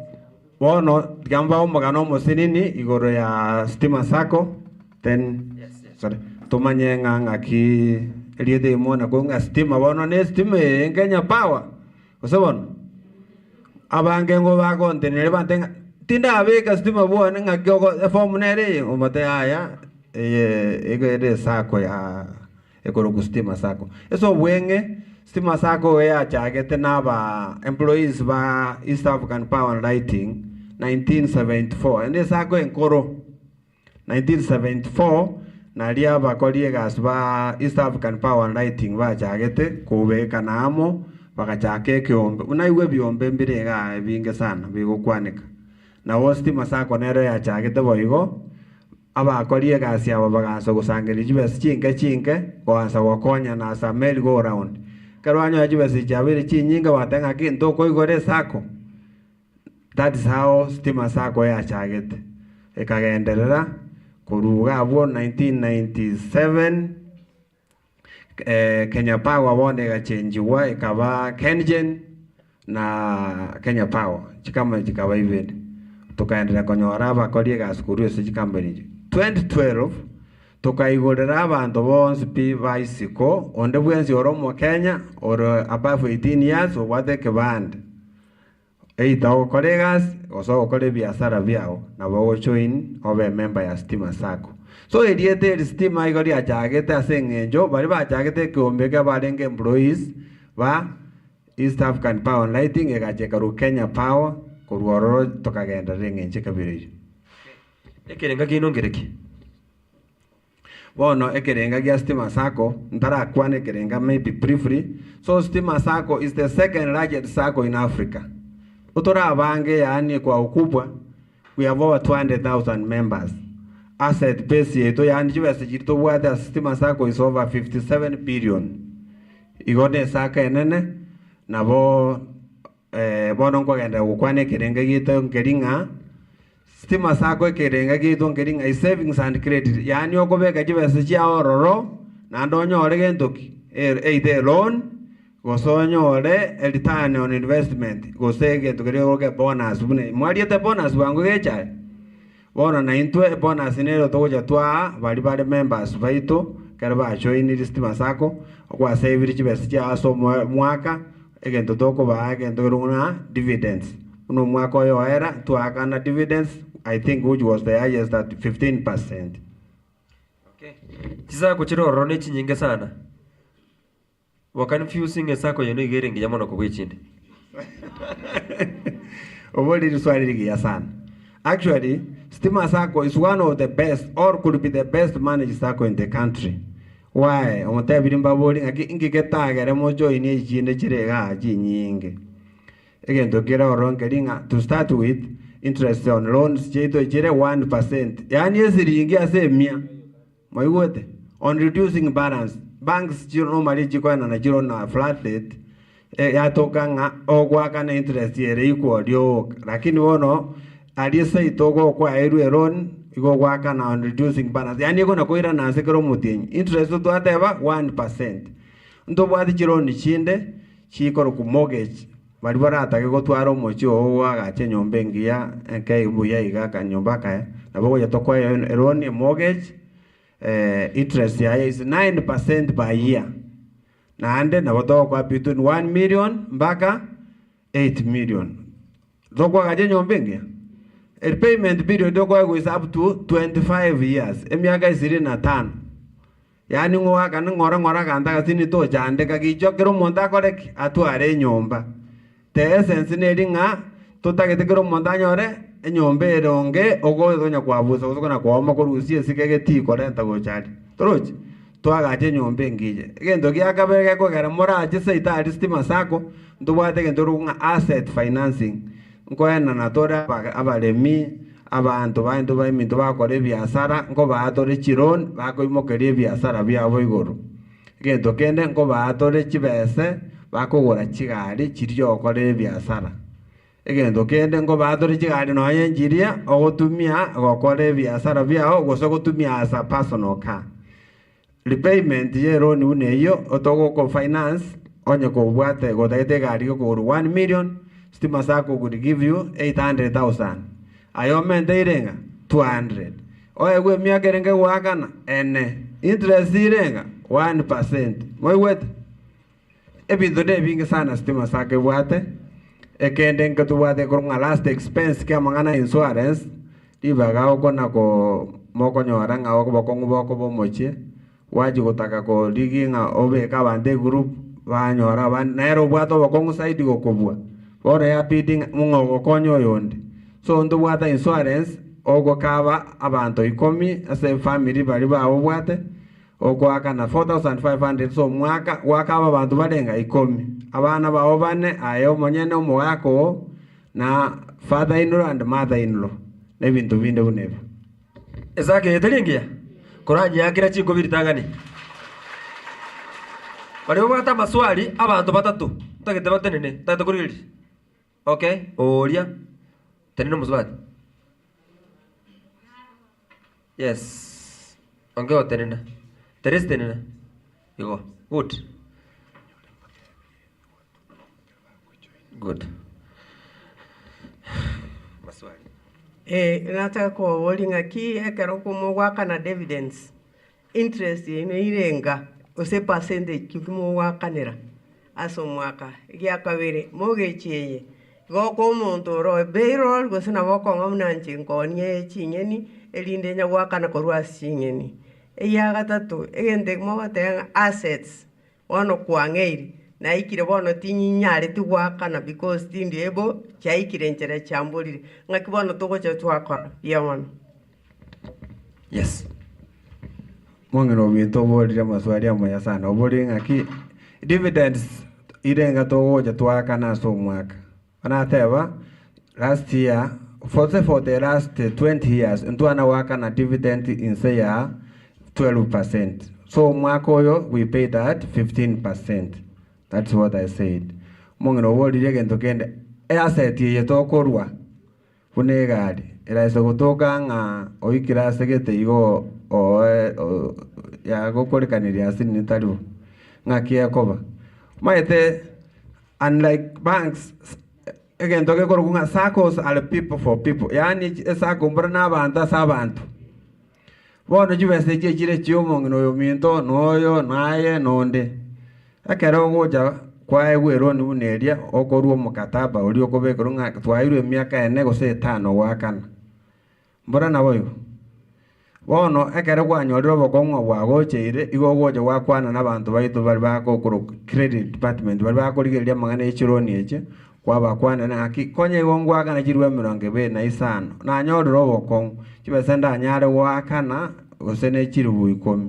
bono gamba omagano mosinini igoro ya Stima Sacco then sorry tumanye nganga ki eliede mona konga stima bono ne stima Kenya Power kosobono abange ngo bagonte ne bantenga tinda abeka stima bona ngakyo form nere umate aya ege Sacco ya ekoro Stima Sacco eso wenge Stima Sacco ya chagete na ba employees ba East African Power and Lighting 1974 ende Sacco enkoro 1974 nalia bakolie gas ba East African Power and Lighting ba chagete kubeka namo bakachake kiombe unaiwe biombe mbirega binge sana bigokwanika na wo Stima Sacco nero ya chagete boigo abakolie gas yabo bagaso gusangera jibes chinke kwanza wakonya na sa merry go round karwanyo jibes jabere chinyinga watenga kinto koigore Sacco. That is how Stima Sacco ya chagete ekagenderera kuruga abo 1997 Kenya Power bonde gachenjiwa ikaba Kengen na Kenya Power chikaba ivende tukaendelea konyora abakorie gasukuru ase chikambani 2012 tukaigurira abantu bonse pi baisiko onde bwensi oromo Kenya or above 18 years obwate kibande eita okoregas oso okore biashara biao na bo join obe member ya Stima Sacco so ediete Stima igori achagete ase ngenjo bari bachagete kiombeke barenge employees ba East African Power Lighting egachekaru Kenya Power kurwororo tukagenda rengenje kabiri ekerenga kinongereki bono ekerenga gia Stima Sacco ntara kwane ekerenga maybe briefly so Stima Sacco is the second largest sacco in Africa utora bange yani kwa ukubwa we have over 200,000 members asset base yetu yani jibese jirto bwate Stima Sacco is over 57 billion igone saka enene na bo bono kwagenda gukwane ekerenga gito ngeringa Stima Sacco ekerenga gito ngeringa is savings and credit yani okobeka jibese chia ororo na ndonyore gentoki either loan gosonyore return on investment gosege tugerioge bonus bune mwariete bonus wangu gecha bono na intwe bonus nero toja twa bali members baito karba join Stima Sacco kwa save jibese chia so mwaka egento toko ba egento runa dividends uno mwaka yo era tuakana dividends I think which was the highest at 15%. Okay. Chisa kuchiro ne chinyinge sana. Wa confusing esako yeno igeringe yamono kubichinde. Obodi swali ligia sana. Actually, Stima Sacco is one of the best or could be the best managed sacco in the country. Why? Omote birimba boli ngaki ingiketagere mojo ini chinde chirega chinyinge. Again, to get our to start with, interest on loans, cheto chere 1%. Yani esiringi ase mia. Maiwote. On reducing balance. Banks chiro normally chikoana na chiro na flat rate. Ya toka nga ogwaka na interest yere equal yo. Lakini wono alisa itogo kwa eru loan igo gwaka na on reducing balance. Yani iko na koira na sekero mutinyi. Interest to ateba 1%. Ndo bwati chiro ni chinde chiko ku mortgage. Bari barata ke gotwara omocho wagache nyombe ngia nke ibuya igaka nyomba ka na bogo yatoko loan mortgage interest ya is 9% per year na ande na boto kwa between 1 million mpaka 8 million doko gaje nyombe ngia payment period doko is up to 25 years emiaka 25 yani ngwaka ngora kanda kasini to jande kagichokero monda korek atware nyomba the essence neringa tutagetekero mondanyore enyombe ronge ogonya kwabuza gukona kwoma korusie sikegeti korenta gochari torochi twagaje nyombe ngije gendo giakabege kogera moraje seita Stima Sacco ndubwate gendo runga asset financing ngoena na tora abalemi abantu bantu bayiminto bakore biashara ngo batore chiron bakoimokerie biashara byabo iguru gendo kende ngo batore chibese bakogora chigari chirio okore biashara egendo kende ngo batore chigari no yenjiria ogotumia gokore biashara byao goso gotumia as a personal car repayment ye loan uneyo otogo ko finance onye ko bwate godete gari ko 1 million Stima Sacco could give you 800,000 ayomente irenga 200 oegwe miakerenge wakana ene interest irenga 1% moiwete ebindo de binge sana Stima Sacco bwate ekende ngatu bwate kurunga last expense kya mangana insurance dibaga okona ko moko nyora nga oko bokongu boko bomochie waji gutaka ko liginga obe ka bande group banyora ban nero bwato bokongu side gokobwa ora ya bidding mungo gokonyo yonde so ndo bwata insurance ogo kaba abantu 10 ase family bali bawo bwate ogo akana 4,500 so mwaka wakaba abantu balenga 10 abana bawo bane ayo monyene umwako na father in law and mother in law nebintu binde bunebe ezake yetelingia koranye yakira chiko biritangani bali bwata maswali abantu batatu tagete batenene tagete kuriri okay oria tenene muswali yes ongeo tenene teres tenene igo good maswali nataka kuolinga ki ekero kumugwaka na dividends interest ine irenga ose percentage kimugwakanira aso mwaka gya kabiri mogecheye goko omonto ro payroll gose na boko ngamnanche nkonye chinyeni elinde nya gwakana korwa chinyeni eya gatatu egende mobatenga assets wono kwangeiri na ikire bono tinyinyare tugwakana because tindi ebo chaikire nchera chambulire ngaki bono togocha twakora yawana. Yes. Mongino binto bolire maswali amaya sana obori ngaki dividends irenga togocha twakana so mwaka anateba last year for the last 20 years ntwana wakana dividend in say 12%. So mwaka oyo we paid that 15%. That's what I said. Mongino bolire gento kende asset ye tokorwa funegadi iraisa gutoka nga oikira segete igo ya gokorekaniria asini taru ngakia koba maite unlike banks again toke koruga SACCOs are people for people yani SACCO mbrana abantu sabantu bono jibese chire chiomo no yominto noyo naye nonde akero goja kwa egwero ni uneria okorwo mukataba uri okobekoro nga twairwe miaka ene gose 5 wakana mbrana boyo bono ekere gwanyorero bokongwa bwagocheire igo goje wakwana nabantu baitu bali bakokoro credit department bali bakorigeria magana echironi eche kwabakwana na aki konye gongwaga na jirwe 25 na nyorero bokong chibesenda nyare wakana gosene chiru 10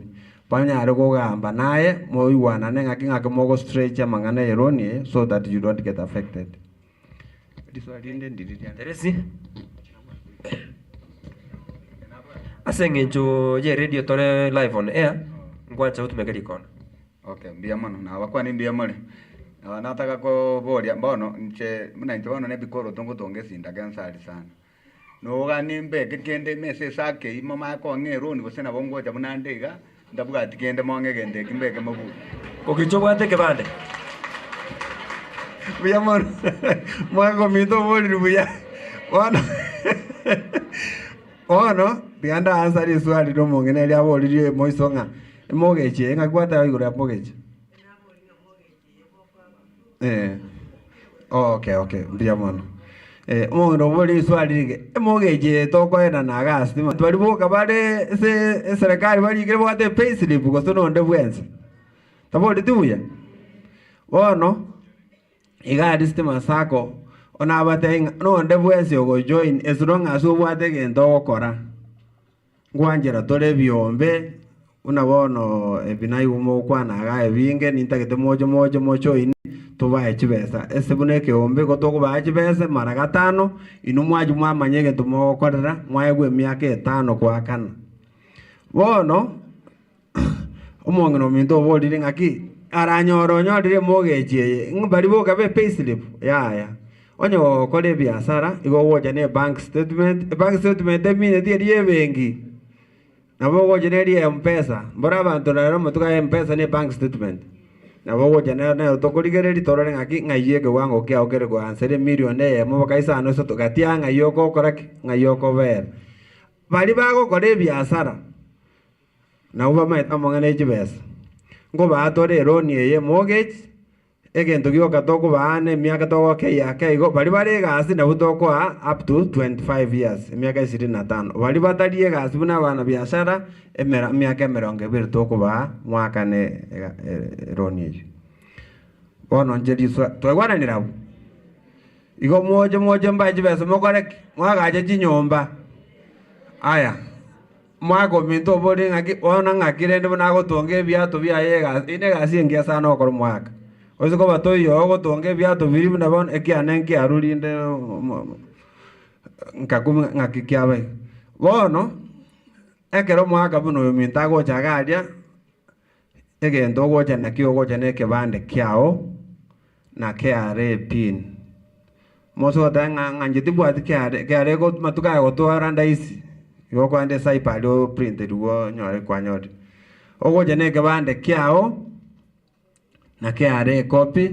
panyare gogamba naye moiwana ngaki ngake mogo stretch magana eroni so that you don't get affected. This one didn't Teresi asengencho je radio tore live on air ngwacha utumekeri kona. Okay, mbia mono na wakwani mbia mole. Na nataka ko boria mbono nche muna ntono ne bikoro tongo tonge sinda gansali sana. No gani mbe kende mese sake imama ko ngero ni gosena bongo ja munandega ndabuga tikende monge gende kimbeke mabu. Okichobwate kebande. Mbia mono. Mwango mito boli buya. Wana. Ono bianda ansari swali do mongene lya boli moisonga. Mogeche ngakwata igoro ya mogeche. Okay, mbia mono. Mongino boli swali rige. Mogeche toko ena na gas. Twali boka bale serikali bali kire bote payslip gosto no nde bwenza. Taboli tuya. Wono igadi stima sako ona abatenga no nde bwenza go join as long as ubwate gento okora. Ngwanjera tole biombe unabono ebinai umo kwana aga ebinge nintagete mojo ini tubaye chibesa ese buneke ombe gotoko baye chibesa mara gatano inumwaji mwamanyege tumokorera mwayegwe miaka 5 kwa kana bono omongino minto bolire ngaki aranyoro nyorire mogeche ngabari boka be payslip ya onyo kole biashara igo woja ne bank statement emine tie bengi nabo woja ne mpesa mbora bantu na mutuka mpesa ne bank statement nabo woja ne tokorigereri torore ngaki ngaiye ke wango ke okere go ansere million mo kaisa no so togatia ngayoko koraki ngayoko ver bali bago kole biashara na uba mai amongane chibes ngo ba tore roni ye mortgage egento gyoka toko baane miaka toko ke yake igo bali bali gasi na butoko up to 25 years miaka 25 bali batalie gasi buna bana biashara emera miaka 20 toko ba mwaka ne roni bono njeri so twagwana ni rabu igo moje mbaje bese mokorek mwagaje chinyomba aya mwago minto boli ngaki ona ngakire ndi buna gotonge biato bia yega ine gasi ngia sana okoro mwaka Ozo bato yo gotonge biato biri buna bon ekianenke arulinde nkakumi ngakikiabe bono ekero mwaka buno yomintago chagaria egento gocha nakio gocha neke bande kiao na KRA pin moso tanga nganjiti bwati KRA go matuka go to aranda isi yo kwande sai palo printed go nyore kwa nyore ogocha neke bande kiao na KRA copy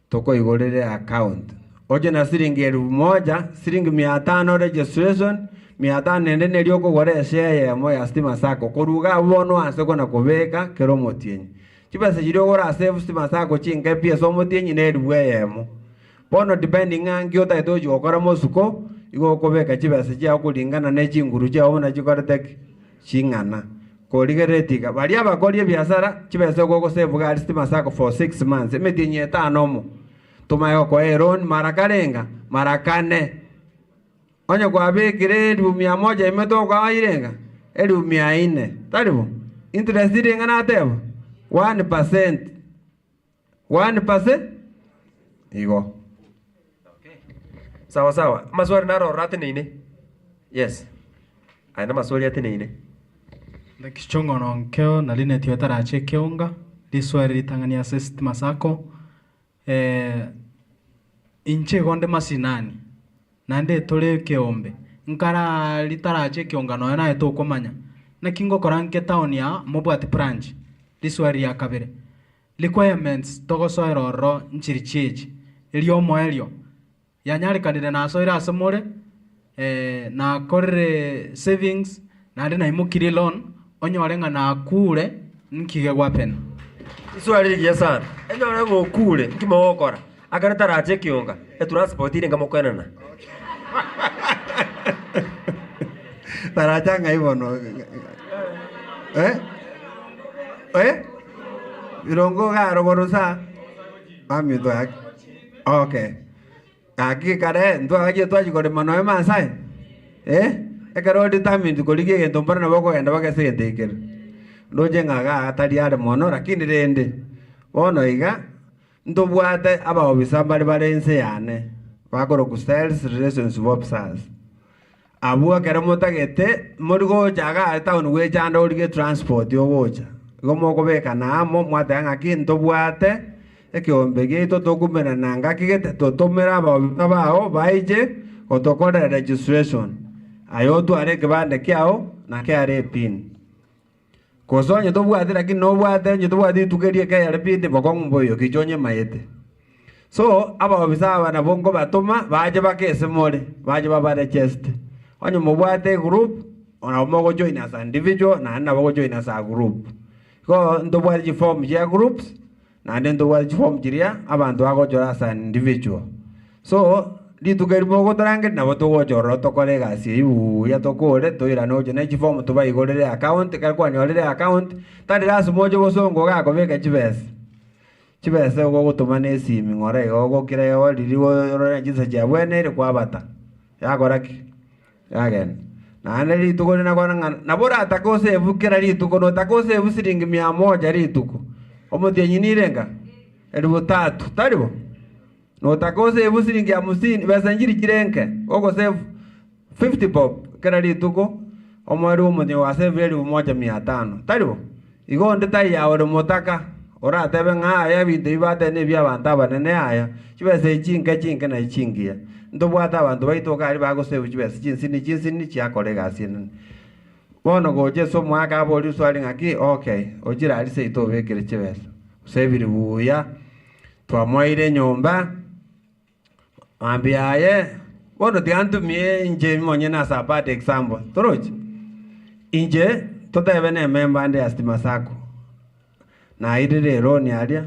toko igorere account oje na shilingi 1000, shilingi 500 registration, 500 nende nelio kugore share ya Stima Sacco kuruga bono ase kona kubeka kero motienyi chibase jirio gora save Stima Sacco chinge pia so motienyi ne ruwe yemo bono depending angi ota itoji okora mosuko igo kubeka chibase chia kulingana ne chinguru chia ona chikoretek chingana korigeretika bali abakorie biashara chibase gogo save ga Stima Sacco for 6 months emetienyi etano mo tumayo ko eron marakarenga marakane onye kwa bekire 100 imetoka wairenga 400 taribu interest irenga na tebo 1% igo sawa sawa maswali naro rate nini yes aina maswali ate nini Kichongo nonkeo na line tiotara chekeonga liswali litangania Stima Sacco inche gonde masinani nande tole keombe nkara litarache kiongano na eto komanya na kingo koranke town ya mobati branch liswari ya kabere requirements togo soiroro nchiricheji elio moelio yanyari kanire na soira asemore na korre savings na ndina imukiri loan onyorenga na kure nkige gwapen iswari liya sana enyore go kure nkimo okora akare tarache kionga etransport irenga mokwenana Taracha ngai bono. Irongo garo borusa. Mami to ak. Okay. Aki kare ndo aje to ajikore mano e Masai. Ekaro determine ko lige gento para na bako enda baka se teker. Ndo jenga ga atari are mono lakini rende. Bono iga ndo bwate aba obisa bari barense yane. Bakoro ku sales relationship officers. Abua kera motagete morigo jaga town we janda orige transport yogocha gomo kobeka na amo mwatanga kinto bwate ekiombe to tokumena nanga kigete to tomera bao baije otokora registration ayotu are kibande kyao na kyare pin kosonye to bwate lakini no bwate nyo to bwate tugerie kyare pin de bokongboyo kijonye mayete so aba obisa bana bongo batoma baje bakese more baje babare chest onye mobwate group ona mogo join as an individual na na mogo join as a group ko ndo bwate form ya groups na ndo bwate form jiria abantu ago jora as an individual so litugeri mogo tarange na boto go joro to kolega si ibu ya to kore to ira no je na form to bai gorere account ka kwa nyorere account tadi rasu mojo go songo ga ko beka chibes go gutumane simi ngore go kire yo lili go rejisa jabwene ri kwa bata ya goraki again na ane rituko na kwana na bora atakose evukira rituko no takose evusiringi 100 rituko omotie nyinirenga 3000 taribo no takose evusiringi 50 besa njiri kirenke oko save 50 bob kera rituko omwari omotie wa save 1500 taribo igo ndetai ya ore motaka ora tebe nga ya binde ibate ne bya bantaba ne aya chibese chinke na chingia ndo bwata abantu baitoka ari bagosebe chibese chinsi ni chiakolega sinen bono goje so mwaka abori swali ngaki okay ojira ari se ito bekere chibese sebiri buya twamoire nyomba ambiaye bono tiantu mie nje monye na sapate example torochi inje totebe ne member ande Stima Sacco na irire roni aria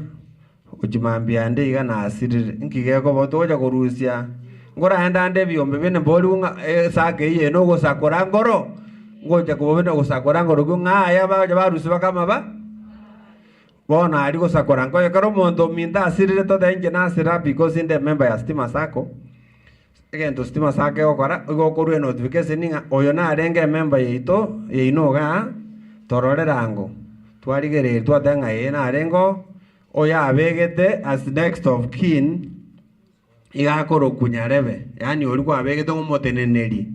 ujimambia ande iga na asirire nkigeko botoja kurusia ngora enda ande biombe bene boli unga sake iye no gusakora ngoro ngoja kubona gusakora ngoro kunga ya barusi bakama ba bona ari gusakora ngoya karo mondo minda asirire to denje na asira because inde member ya Stima Sacco again to Stima Sacco okora igokuru notification ninga oyo na arenge member yeito yeinoga torore rango twarigere twatenga ina arengo oya abegete as next of kin igakoro kunyarebe yani ori kwa abegete ngomoteneneri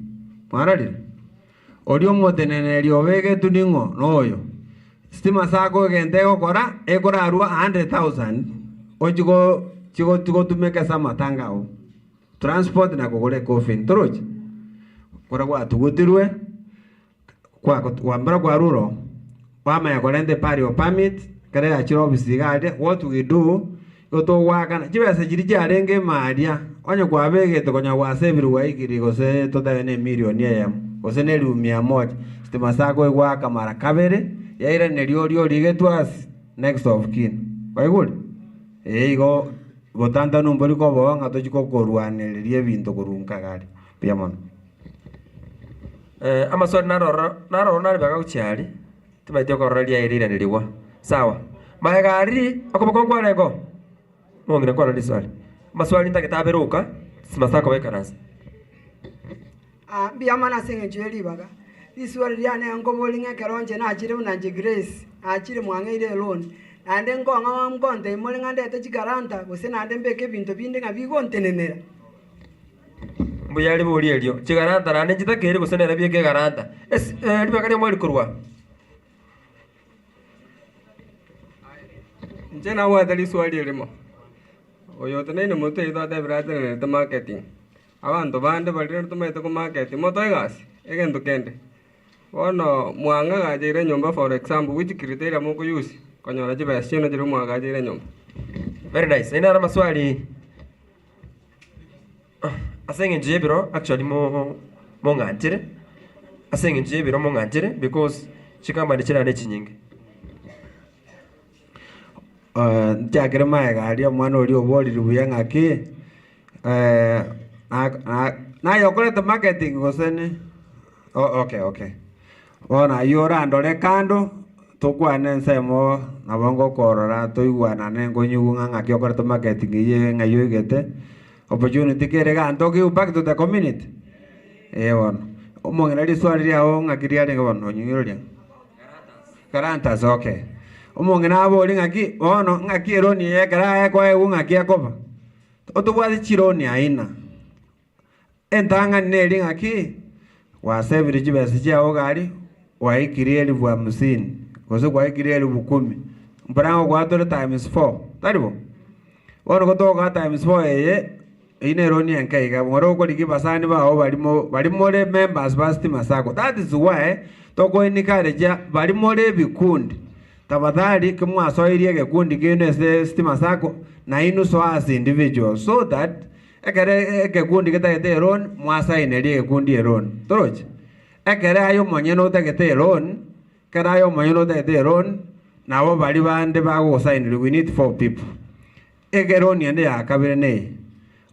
mwarari ori omoteneneri obegete ningo noyo Stima Sacco gente gokora ekora arua 100,000 ojigo tumeke sama tangao transport na kugore coffin troch kora kwa tugutirwe kwa mbara kwa ruro wama ya kolende pari o permit kare achiro bisigade what we do yoto waka chibese jiri jarenge maria onye kwa bege to konya wase biru wa ikiri gose to da ne milioni ya gose ne lu 100 stima sako igwa kamara kabere yaira ne rio ligetwas next of kin baigul igo gotanda numbori ko bonga to chiko korwaniririe bintu kurunka gari pia mono amaswali naroro nari baga uchiari tumaitio kororia irira niliwa sawa magari akoba kwa lego mongire kwa ndi swali maswali ndakitaberuka simasako wekaransa bia mana senge jeli baga iswali lyane ngobolinga keronje na achire unanje grace achire mwangeire loan ande ngonga mkonte molinga ndete chigaranta gose nande mbeke bintu binde ngabigontenenera mbuyali buri elio chigaranta nande chitakere gose nera bieke garanta libakari mwali kurwa njena wadali swali elimo oyote nene moto ida de brother ne the marketing abantu bande balire tumaite ku market moto igasi egento kende wono mwanga gajire nyumba for example which criteria moko use konyora jiba sino jiro mwanga gajire nyumba very nice ina maswali asenge njebiro actually mo ngantire asenge njebiro mo ngantire because chikamba ni chira ne chinyinge nchakire mae gari omwana ori oborire buya ng'aki nayokorete marketing gosene okay bona yora ndore kando tukwane nsemo nabongo korora toigwana nengonyu ng'aki okorete marketing ye ngayoigete opportunity kere ganto give back to the community bona omongera riswali riao ng'aki riare ngono onyuroria garantas okay omongena abori ng'aki bono ng'aki eroni yekera ekwa ng'aki akoba otubwati chironi aina entanga neri ng'aki wasebiri chibesi chiao gari waikirie 50,000 gose waikirie 10,000 mbarango gwatore times 4 taribo bono gotoka times 4 eye ine eroni enkeiga ngoro okorigi basani bao barimore members ba Stima Sacco. That is why toko enikareja barimore ebikundi tafadhali kimwasoirie gikundi kino Stima Sacco na inuso as individual so that ekere gikundi gitagete loan mwasainerie gikundi loan toroche ekere ayo monyeno utagete loan kera ayo monyeno utagete loan nabo bari bande bagusainire we need 4 people egeroni ende yakabire ne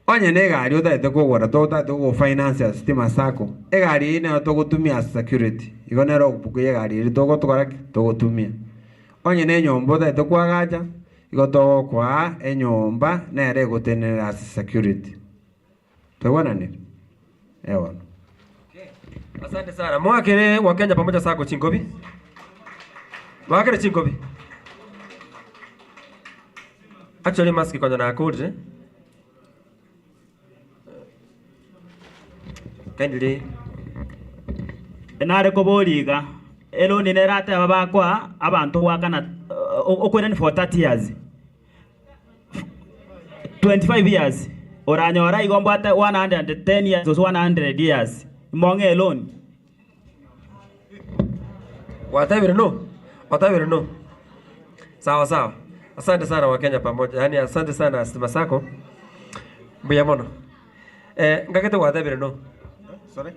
onye ne gari utagete kugora totate go finance Stima Sacco egari ine togutumia security igonero bukuye gari iri togotwara togutumia onye ne nyombo utagete kwagaja igoto kwa enyomba nere gutenera security tubona nini ewa asante sana mwakere wa Kenya pamoja Sacco chingobi mwakere chingobi actually maski kwanza na code kindly enare ko boliga elo ni nerate babakwa abantu wakana okwena for 30 years 25 years oranyora igomba ata 110 years or 100 years monge alone whatever no sawa asante sana wa Kenya pamoja yani asante sana Stima Sacco mbuya mono ngakete whatever no sorry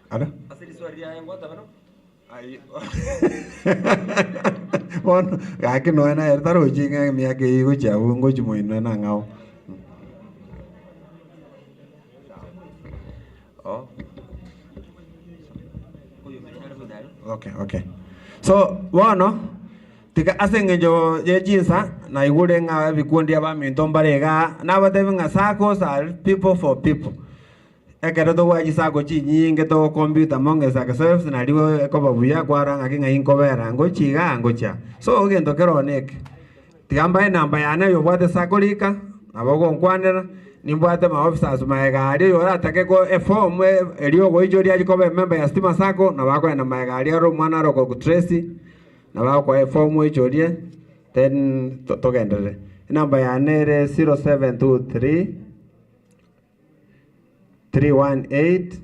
ada asili swali ya ngota bano ai on gaki no na ertaro jinga miake igo chawo ngoju moino na ngao oh okay so bueno tika asengejo je jinsa na igure nga bikundi aba minto mbarega na batevinga Sacco are people for people ekero to waji Sacco chi nyinge to computer monge Sacco service na liwe ko babuya kwara ngaki nga inkobera ngochiga ngocha so gento kero nek tigamba namba yana yo bwate Sacco lika abogo nkwanera nimbwate ma officers maegari yo atake ko form elio go ijori ajiko be member ya Stima Sacco na bako na maegari ro mwana ro ko Tracy na bako form ijori then to gendere namba yana 0723 318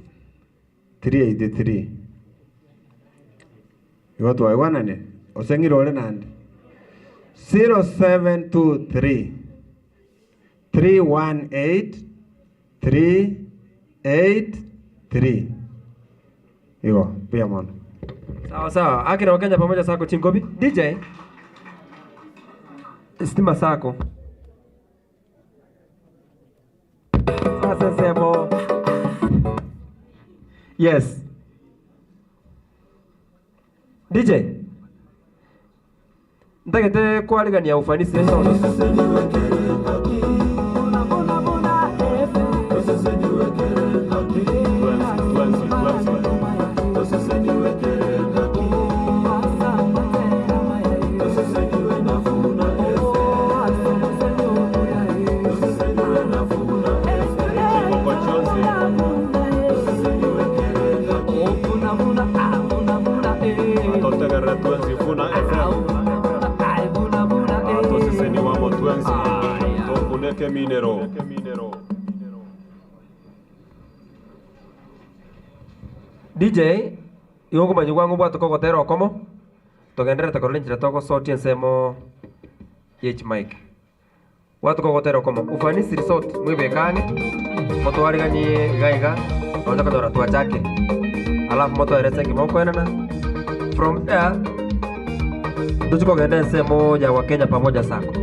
383 Iwatu wa iwana ne osengiro ole nande 0723 318 383. Iko, pia mwana. Sawa sawa. Akina Wakenya pamoja sako Chinkobi. DJ. Stima sako. Sasa semo. Yes. DJ. Ndagete kwaligania ufanisi sono. Minero. DJ, yongo manyugwangu bwa toko gotero komo. Togendere takolenjira toko soti ensemo yech mic. Watu ko gotero komo. Ufanisi resort mwibekange. Moto warigani gaiga. Onja kadora tuwa chake. Alafu moto erese kimoko enana. From there, tuchiko gende ensemo ya Wakenya pamoja sako.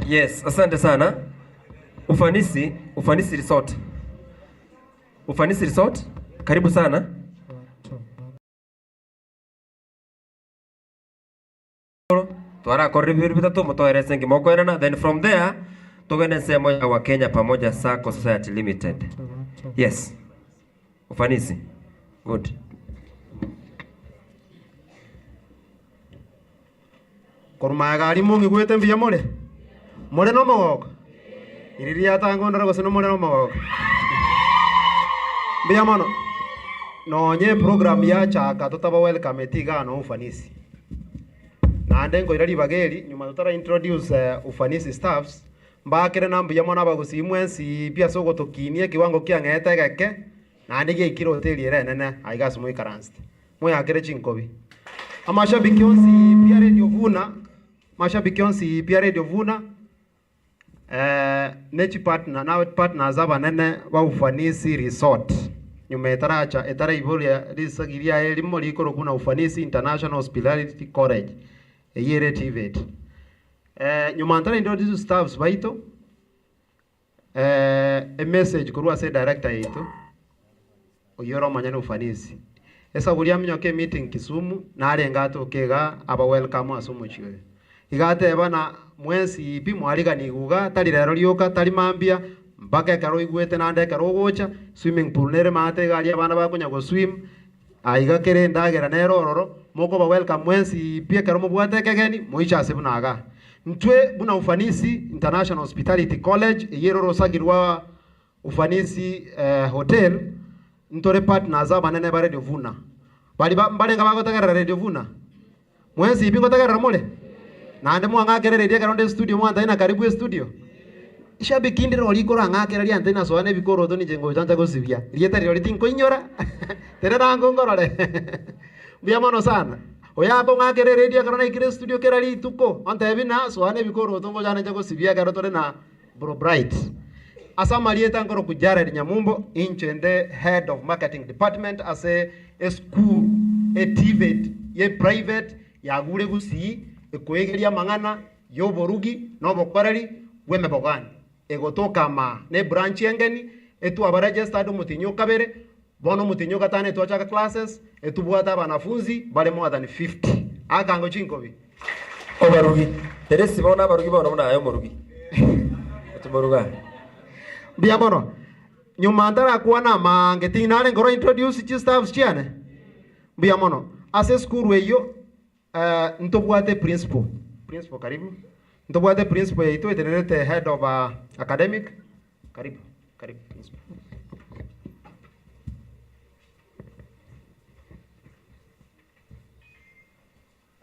Yes, asante sana. Ufanisi resort. Ufanisi resort. Karibu sana. Tuara koribiri bitatu motoere sengi moko enana. Then from there tugende semo ya Wakenya pamoja Sacco Society Limited. Yes. Ufanisi. Good. Korumagari mungi gwete mbia mole. Mole no mogoko. Iriria tango ndara goseno mole no mogoko. Mbia mano. No nye program ya chaka tutaba welcome tiga no ufanisi. Na ande ngo irari bageri nyuma tutara introduce ufanisi staffs. Mbakire na mbia mwana bagusimwensi pia soko tokinie kiwango kia ngete geke. Na ande ikiro hoteli ere nene aigas mu ikaranst. Mu yakire chinkobi. Amashabiki onsi pia radio Vuna. Mashabiki onsi pia radio Vuna. Nechi partner na partners aba nene wa ufanisi resort. Nyuma etara ivolia risagiria elimo likoro kuna ufanisi International Hospitality College. Eyere TVET. Nyuma antara introduce staffs baito. a message kurua se director yetu oyoro manyane ufanisi esa buria mnyoke meeting Kisumu na alengato kega aba welcome asumu chiwe igate bana mwensi ipi mwariga niguga tali rero rioka tali mambia mpaka karo igwete nande karo gocha swimming pool nere mate gali abana bakunya go swim aiga kere ndagera nero roro moko ba welcome mwensi ipi karo mubwate kegeni moicha sebunaga ntwe buna ufanisi International Hospitality College yero sagirwa ufanisi hotel ntore partners abanene ba Radio Vuna bali mbalenga bagotegera Radio Vuna mwensi ipi ngotegera mole na ndemo ngakere radio karonde studio mwanda ina karibu studio ishabiki ndiro likora ngakere ria ntena so ane bikoro to nije ngo janja gosibia rieta rio litinko inyora terera ngongorore bia mono sana oya ko ngakere radio karonde ikire studio kera li tuko ante bina so ane bikoro to ngo jana jago sibia karo tore na bro bright asa marieta ngoro kujara nyamumbo inchende head of marketing department as a school a TVET ye private ya gure gusi ekwegeria mangana yo borugi no bokoreri weme bogani egotoka ma ne branch engeni etu aba registered mutinyo kabere bono mutinyo katane tuacha classes etu bwata banafunzi bale more than 50 akango chinkobi obarugi teresi bona barugi bona bona ayo morugi etu boruga bia bono nyuma ndara kuona mangeti nale ngoro introduce chi staffs chiane bia mono ase school weyo ntobwate principal karibu ntobwate principal yetu eterete head of academic karibu principal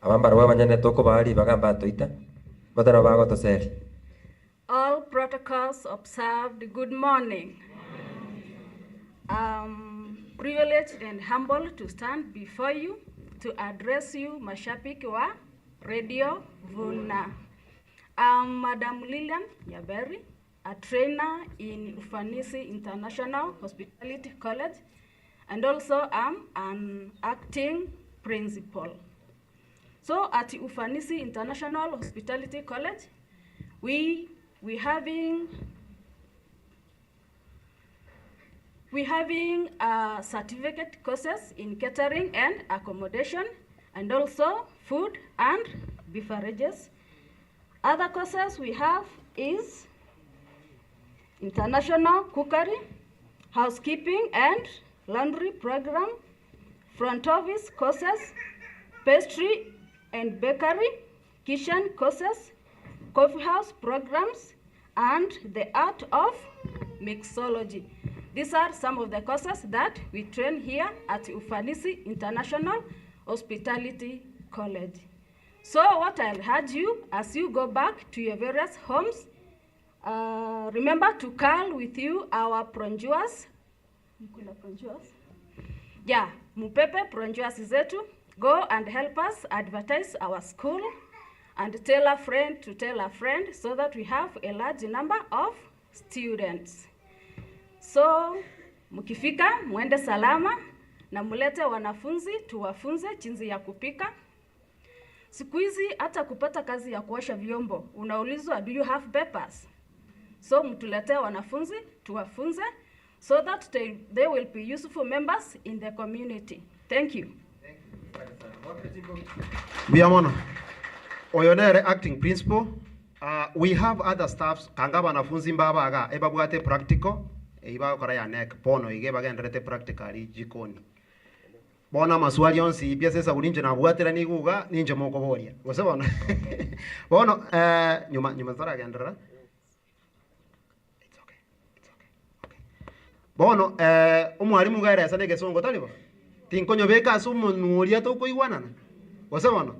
abambara wabanyane toko bali bagamba toita batara bago to seri. All protocols observed. Good morning. Privileged and humbled to stand before you to address you, mashabiki wa Radio Vuna. I'm Madam Lilian Yaberi, a trainer in Ufanisi International Hospitality College, and also I'm an acting principal. So at Ufanisi International Hospitality College, we having certificate courses in catering and accommodation, and also food and beverages. Other courses we have is international cookery, housekeeping and laundry program, front office courses, pastry and bakery, kitchen courses, coffee house programs, and the art of mixology. These are some of the courses that we train here at Ufanisi International Hospitality College. So what I'll urge you as you go back to your various homes, remember to call with you our pronjuas. Yeah, mupepe pronjuas zetu. Go and help us advertise our school and tell a friend to tell a friend so that we have a large number of students. So mkifika muende salama na mulete wanafunzi tuwafunze jinsi ya kupika. Siku hizi hata kupata kazi ya kuosha vyombo unaulizwa do you have papers? So mtulete wanafunzi tuwafunze so that they will be useful members in the community. Thank you. Biamono oyonere acting principal. We have other staffs kanga wanafunzi mbabaga ebabwate practical iba kora ya nek pono ige bagendrete practically jikoni bona maswali onsi ibia sesa ulinje na bwatira niguga ninje moko boria gosebona bono nyuma zara gendra it's okay bono umwalimu gaira sane gesongo talibo tinkonyo beka sumu nuria to kuigwanana gosebona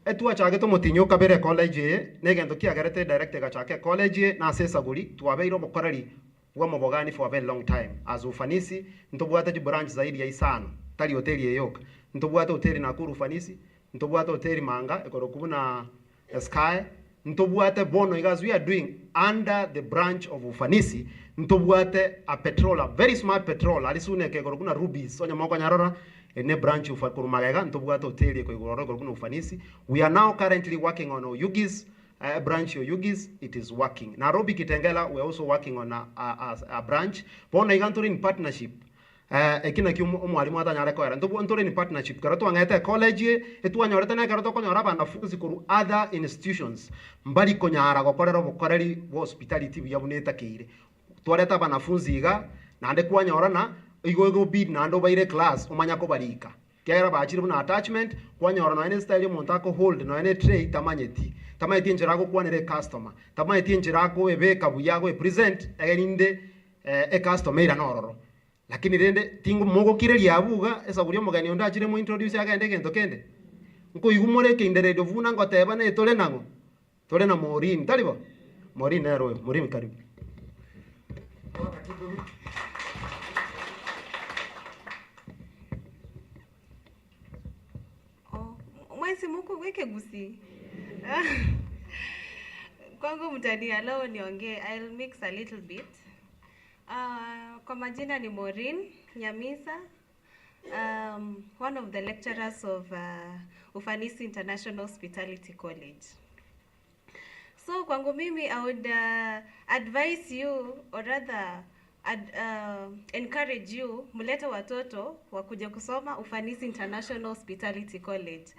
etua chage to mutinyo kabere college negendo kiagarete direct gachake college na sesa guri tuabeiro mokorari wa mabogani for a very long time as Ufanisi ntobwata branch zaidi ya isano tali hoteli yeyoka ntobwata hoteli Nakuru Ufanisi ntobwata hoteli Manga ekorokubuna Sky ntobwata Bono because we are doing under the branch of Ufanisi ntobwate a petrola very smart petrol alisune ekorokuna Rubies sonya moko nyarora ene branch ufakurumagega ntobwata hoteli ekorokuna Ufanisi. We are now currently working on Oyugis branch yo Yugis, it is working. Nairobi Kitengela, we're also working on a branch. Bona iganturi in partnership. Ekina ki umwalimu atanyare kwera ntore in partnership karato angete college etu anyorete na karato konyora banafunzi kuru other institutions mbali konyara gokorera bukoreri hospitality buyabuneta keire twareta banafunzi iga nande kwanyora na igo bid nando baire class umanya ko barika kera bachire buna attachment kwanyora no ene style umuntu ako hold no ene tray tamanyeti njira ko kwanere customer tamanyeti njira ko ebeka buyago e present egerinde e customer ira nororo lakini rende tingu mogo kireria abuga esa kurio mugani onda achire mu introduce agende gento kende nko igumore ke indere do Vuna ngoteba ne tole nango tole na Morin talibo Morin ero Morin karibu mwezi muko weke gusi kwangu mtani allow niongee. I'll mix a little bit. Kwa majina ni Maureen Nyamisa, one of the lecturers of Ufanisi International Hospitality College. So kwangu mimi I would advise you or rather encourage you mulete watoto wakuja kusoma Ufanisi International Hospitality College.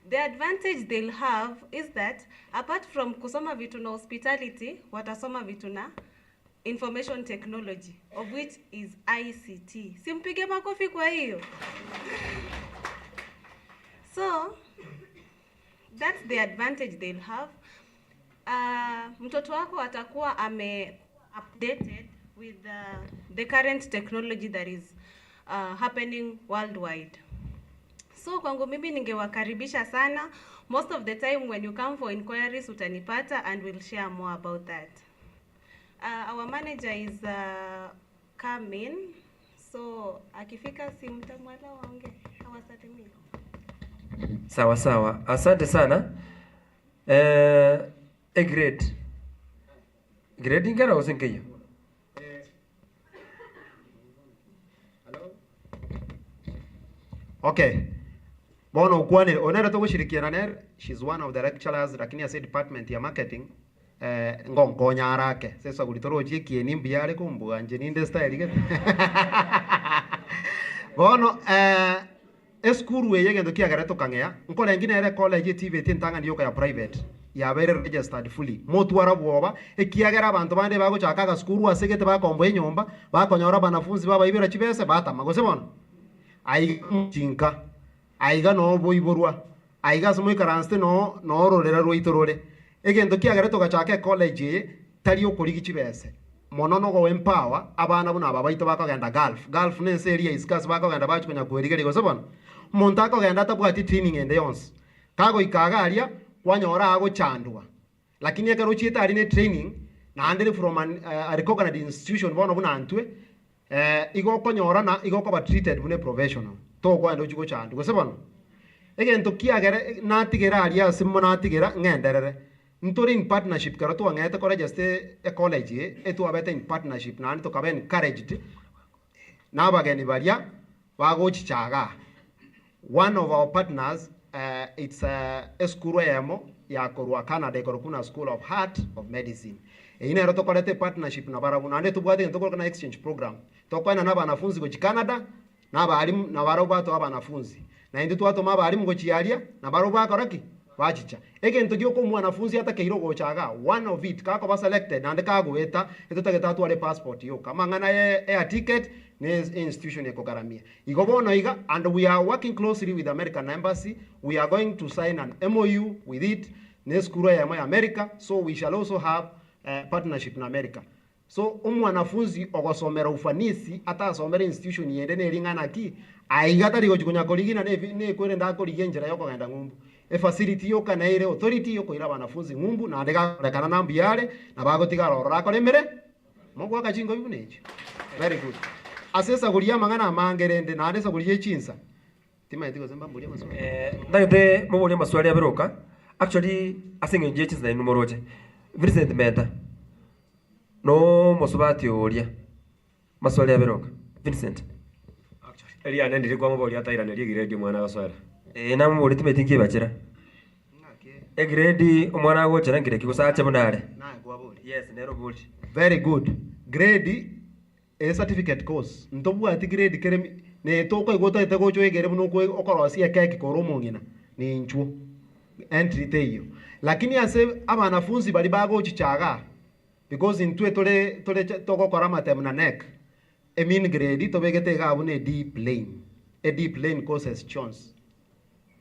The advantage they'll have is that apart from kusoma vitu na hospitality, watasoma vitu na information technology, of which is ICT. Simpige makofi kwa hiyo. So that's the advantage they'll have. Mtoto wako atakuwa updated with the current technology that is happening worldwide. So kwangu mimi ningewakaribisha sana. Most of the time when you come for inquiries utanipata and we'll share more about that. Our manager is coming, so akifika simtamwala waonge hawasalimia. Sawa sawa, asante sana. Grade ingara usinkeyo. Okay. Bono ukwane onera to gushirikiana ner, she's one of the lecturers lakini ase department ya marketing. Ngonkonya arake sesa gulitoroje kieni mbiare kumbuga nje ninde style ge bono eskuru yegendo kiagara to kangea nkole ngine ere college TVT ntanga ndiyo ya private ya very registered fully motwara bwoba ekiagara abantu bande bago chakaga skuru asegete bakombo enyomba bakonyora banafunzi baba ibira chibese batama gose bono aiga aiga no boiborwa aiga somo ikaranste no rorera roitorore egendo kiagara to gachake college tari okuri gichibese mono no go empower abana buna babaito bakagenda golf nense area iskas bakagenda bachunya kwerigere go sabona monta akagenda tabwati training ende yonse kago ikagaria kwanyora ago chandwa lakini ekero chieta ari ne training na andere from a recognized institution bono buna antwe igo konyora na igo ko treated bune professional to kwa ndo chigo chandwa go sabona egento kiagara na tigera aria simo na tigera ngenderere ntori in partnership karato angete kora just a college etu abete in partnership na nto kaben encouraged na bageni baria bagochichaga. One of our partners it's eskuru yamo ya korwa Canada korokuna School of Heart of Medicine ine roto kolete partnership na barabu na ndetu bwate ntoko kana exchange program tokwana na banafunzi go Canada na balimu na baroba to abanafunzi na ndetu wato mabalimu go chiaria na baroba koraki wachicha egento gyoko mwanafunzi hata keiro gochaga one of it kako ba selected and kagweta etotageta ale passport yo kama ngana air ticket ne institution eko garamia igobona iga and we are working closely with the American embassy. We are going to sign an MOU with it ne skuru ya America, so we shall also have partnership in America. So mwanafunzi ogosomera ufanisi ata asomera institution yende ne ringana ki aigata rigo chikunya koligina ne kwenda koligenjera yoko genda ngumbu e facility yo kana ire authority yo koira banafunzi ngumbu na ndega rekana na mbiare na bagotiga rora kolemere mogo akachingo yuneje. Very good. Asesa gulia mangana mangerende na adesa gulie chinsa tima yitiko zemba mbulia maswali ndagite mubulia maswali aberoka actually asinge nje chinsa na numoroje Vincent Meta no mosubati oria maswali aberoka Vincent Elia nendiri kwa maboli ataira neri giredi mwana gaswara na muboli timetingi bachira grade umwana gocha nangire kigusache bunare. Na gwabuli. Yes, nero buli. Very good. Grade a certificate course. Ntobwati grade kere ne toko igota ite gocho egere buno ko okorosi ekeki koromo ngina. Ni nchuo. Entry teyo. Lakini ase abanafunzi bali bago chichaga because in tole toko kora matem na neck. A mean grade to begete ga bune deep lane. A deep lane causes chance.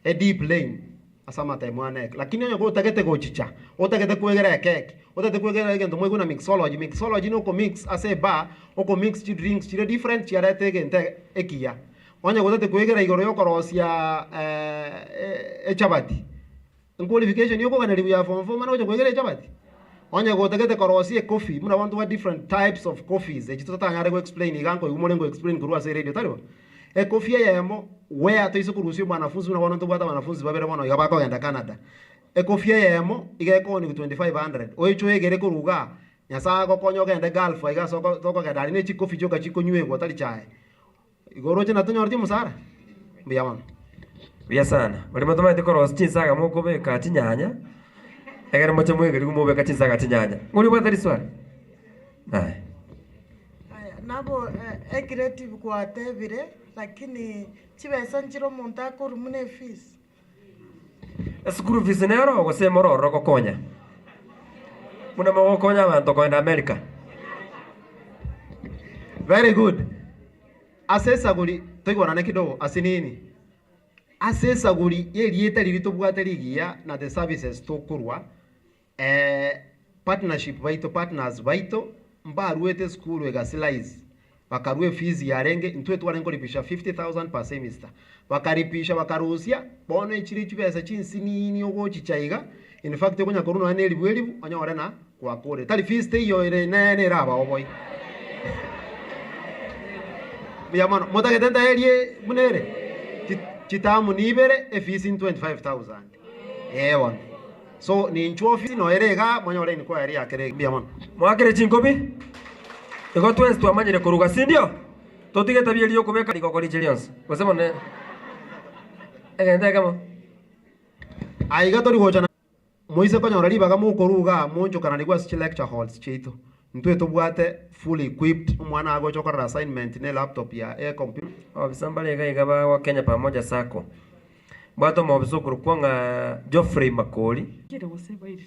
A deep lane asama taimwana lakini onyo go tagete go chicha otagete kuegera keke otagete kuegera ngendo mwe kuna mixology no ko mix ase ba oko mix drinks chire different chire tege nte ekia onyo go tagete kuegera igoro yokorosia chabati qualification yoko kana libu ya form 4 mana onyo kuegera chabati onyo go tagete korosia coffee muna want to different types of coffees echito tangare go explain iganko yumole go explain kurwa ase radio taliwa ekofia yemo where to isukurusio mwanafunzi unaona ndo bata wanafunzi babere bono yabako genda Canada ekofia yemo igeko ni 2500 oicho egere kuruga nyasa go konyo genda Gulf iga soko toko genda ni chikofi joka chikonywe go tali chae igoro chena tunyorti musara mbiyamano biya sana bali matoma tikoro chinsaga moko be ka chinyanya egere moche mwegere gumobe ka chinsaga chinyanya ngori bwa tari swali ai nabo creative kwa tebire lakini chibesa nchiro muntu akurumune fees school fees nero gose mororo gokonya muna mogokonya abantu kwenda America. Very good. Asesaguri toigwana kidogo asinini asesaguri yelieta lilitobwata ligia na the services tokurwa partnership baito partners baito mbaruete school wegasilize bakarue fees yarenge ntwe twarengo lipisha 50,000 per semester bakaripisha bakarusia bono ichiri chibesa chinsinini ogo chichaiga in fact yokonya koruno aneli bwelibu anya orena kwa kore tali fees te yo ire nene raba oboy biyamano motagetenda elie munere chitamu nibere e fees in 25,000 ewan so ni nchuo fees no erega monya ore ni kwa area akere biyamano mwakere chinkobi ego twens twamanyire kuruga sindio totige tabiri yo kubeka ligoko ligerians wasema ne egenda kama aiga tori gochana moise konya rali baga mu kuruga monjo kana ligwa lecture halls chito ntwe tobwate fully equipped mwana ago chokora assignment ne laptop ya computer obisambale ga ba wa Kenya pamoja sako bwato mobisukuru kwanga Geoffrey Makoli kire wose bairi